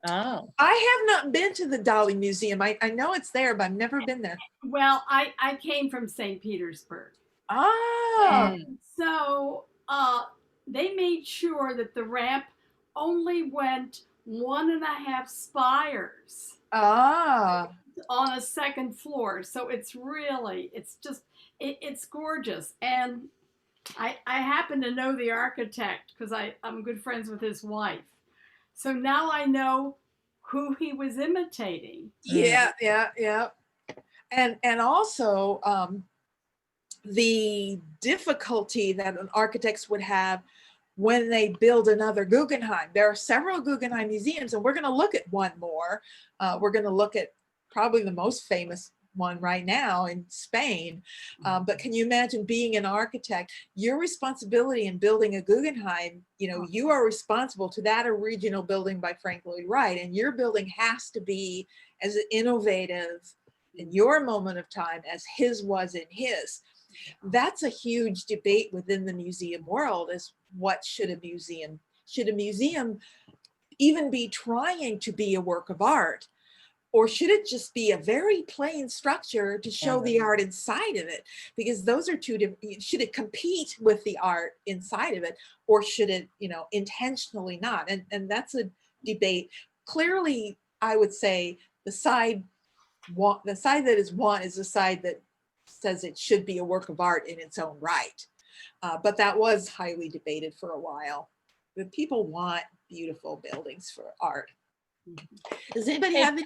Oh. I have not been to the Dali Museum. I know it's there, but I've never been there. Well, I came from St. Petersburg. Oh. So they made sure that the ramp only went 1.5 spires on a second floor. So it's gorgeous. And I happen to know the architect because I'm good friends with his wife. So now I know who he was imitating. Yeah. And also the difficulty that an architects would have when they build another Guggenheim. There are several Guggenheim museums, and we're going to look at one more. We're going to look at probably the most famous one right now in Spain. But can you imagine being an architect? Your responsibility in building a Guggenheim, you know, you are responsible to that original building by Frank Lloyd Wright, and your building has to be as innovative in your moment of time as his was in his. That's a huge debate within the museum world, is what should a museum even be trying to be a work of art? Or should it just be a very plain structure to show the art inside of it? Because those are two different. Should it compete with the art inside of it, or should it, you know, intentionally not? And that's a debate. Clearly, I would say the side that is one is the side that says it should be a work of art in its own right. But that was highly debated for a while. But people want beautiful buildings for art. Does anybody have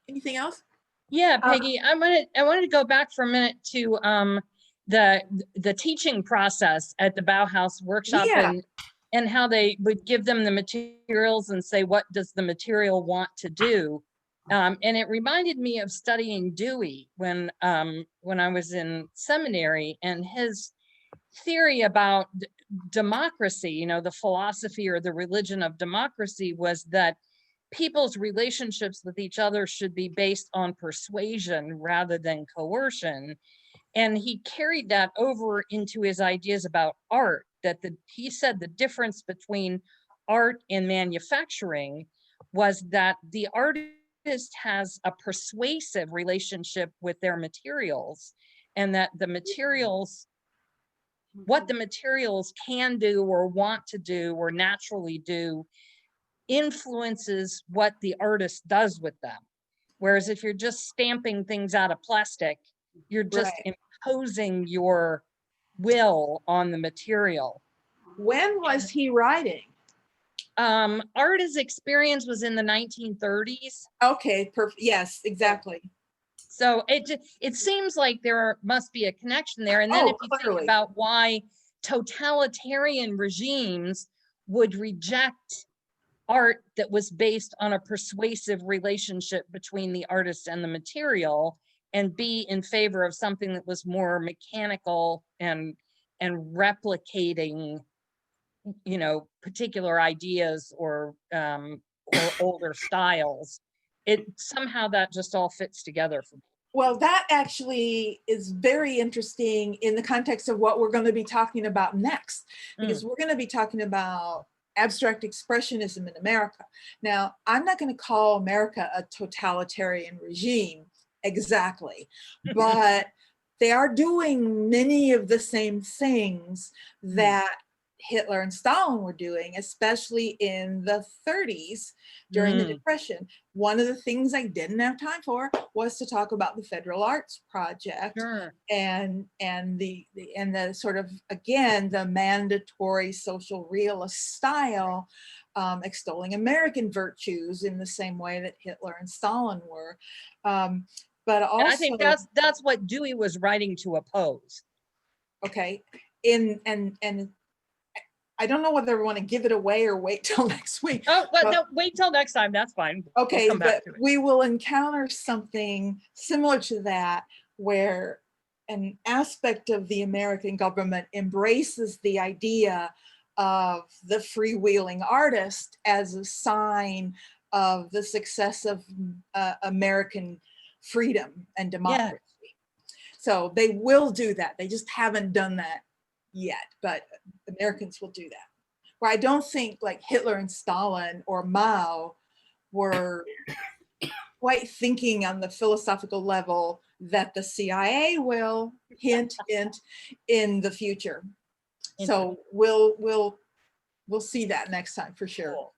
anything else? Yeah, Peggy, I wanted to go back for a minute to the teaching process at the Bauhaus workshop, and how they would give them the materials and say, what does the material want to do? And it reminded me of studying Dewey when I was in seminary, and his theory about democracy, you know, the philosophy or the religion of democracy was that people's relationships with each other should be based on persuasion rather than coercion. And he carried that over into his ideas about art, that he said the difference between art and manufacturing was that the artist has a persuasive relationship with their materials, and that the materials, what the materials can do or want to do or naturally do, influences what the artist does with them. Whereas if you're just stamping things out of plastic, you're just imposing your will on the material. When was he writing? Art as Experience was in the 1930s. Okay, perfect. Yes, exactly. So it seems like there must be a connection there. And then if you think about why totalitarian regimes would reject art that was based on a persuasive relationship between the artist and the material, and be in favor of something that was more mechanical and replicating, you know, particular ideas or older styles. It somehow that just all fits together for me. Well, that actually is very interesting in the context of what we're going to be talking about next, because we're going to be talking about abstract expressionism in America. Now, I'm not going to call America a totalitarian regime exactly, but they are doing many of the same things that Hitler and Stalin were doing, especially in the 30s during the Depression. One of the things I didn't have time for was to talk about the Federal Arts Project and the sort of, again, the mandatory social realist style, extolling American virtues in the same way that Hitler and Stalin were. But also, and I think that's what Dewey was writing to oppose. Okay, and I don't know whether we want to give it away or wait till next week. Oh, well, no, wait till next time. That's fine. Okay, we'll but we will encounter something similar to that, where an aspect of the American government embraces the idea of the freewheeling artist as a sign of the success of American freedom and democracy. So they will do that. They just haven't done that yet, but Americans will do that. Where I don't think like Hitler and Stalin or Mao were quite thinking on the philosophical level that the CIA will hint in the future. So we'll see that next time for sure. Cool.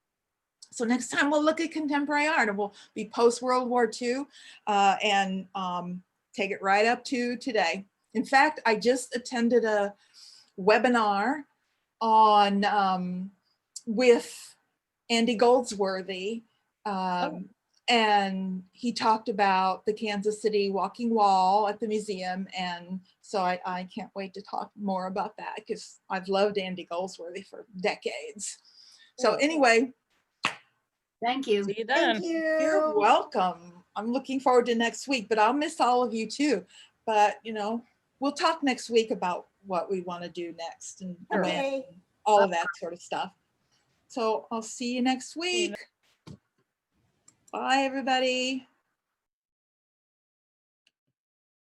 So next time we'll look at contemporary art, and we'll be post World War II and take it right up to today. In fact, I just attended a webinar on with Andy Goldsworthy And he talked about the Kansas City walking wall at the museum. And so I can't wait to talk more about that because I've loved Andy Goldsworthy for decades. So anyway. Thank you. See you then. Thank you. You're welcome. I'm looking forward to next week, but I'll miss all of you too. But, you know, we'll talk next week about what we want to do next and when, Okay. all of that sort of stuff. So I'll see you next week. Bye, everybody.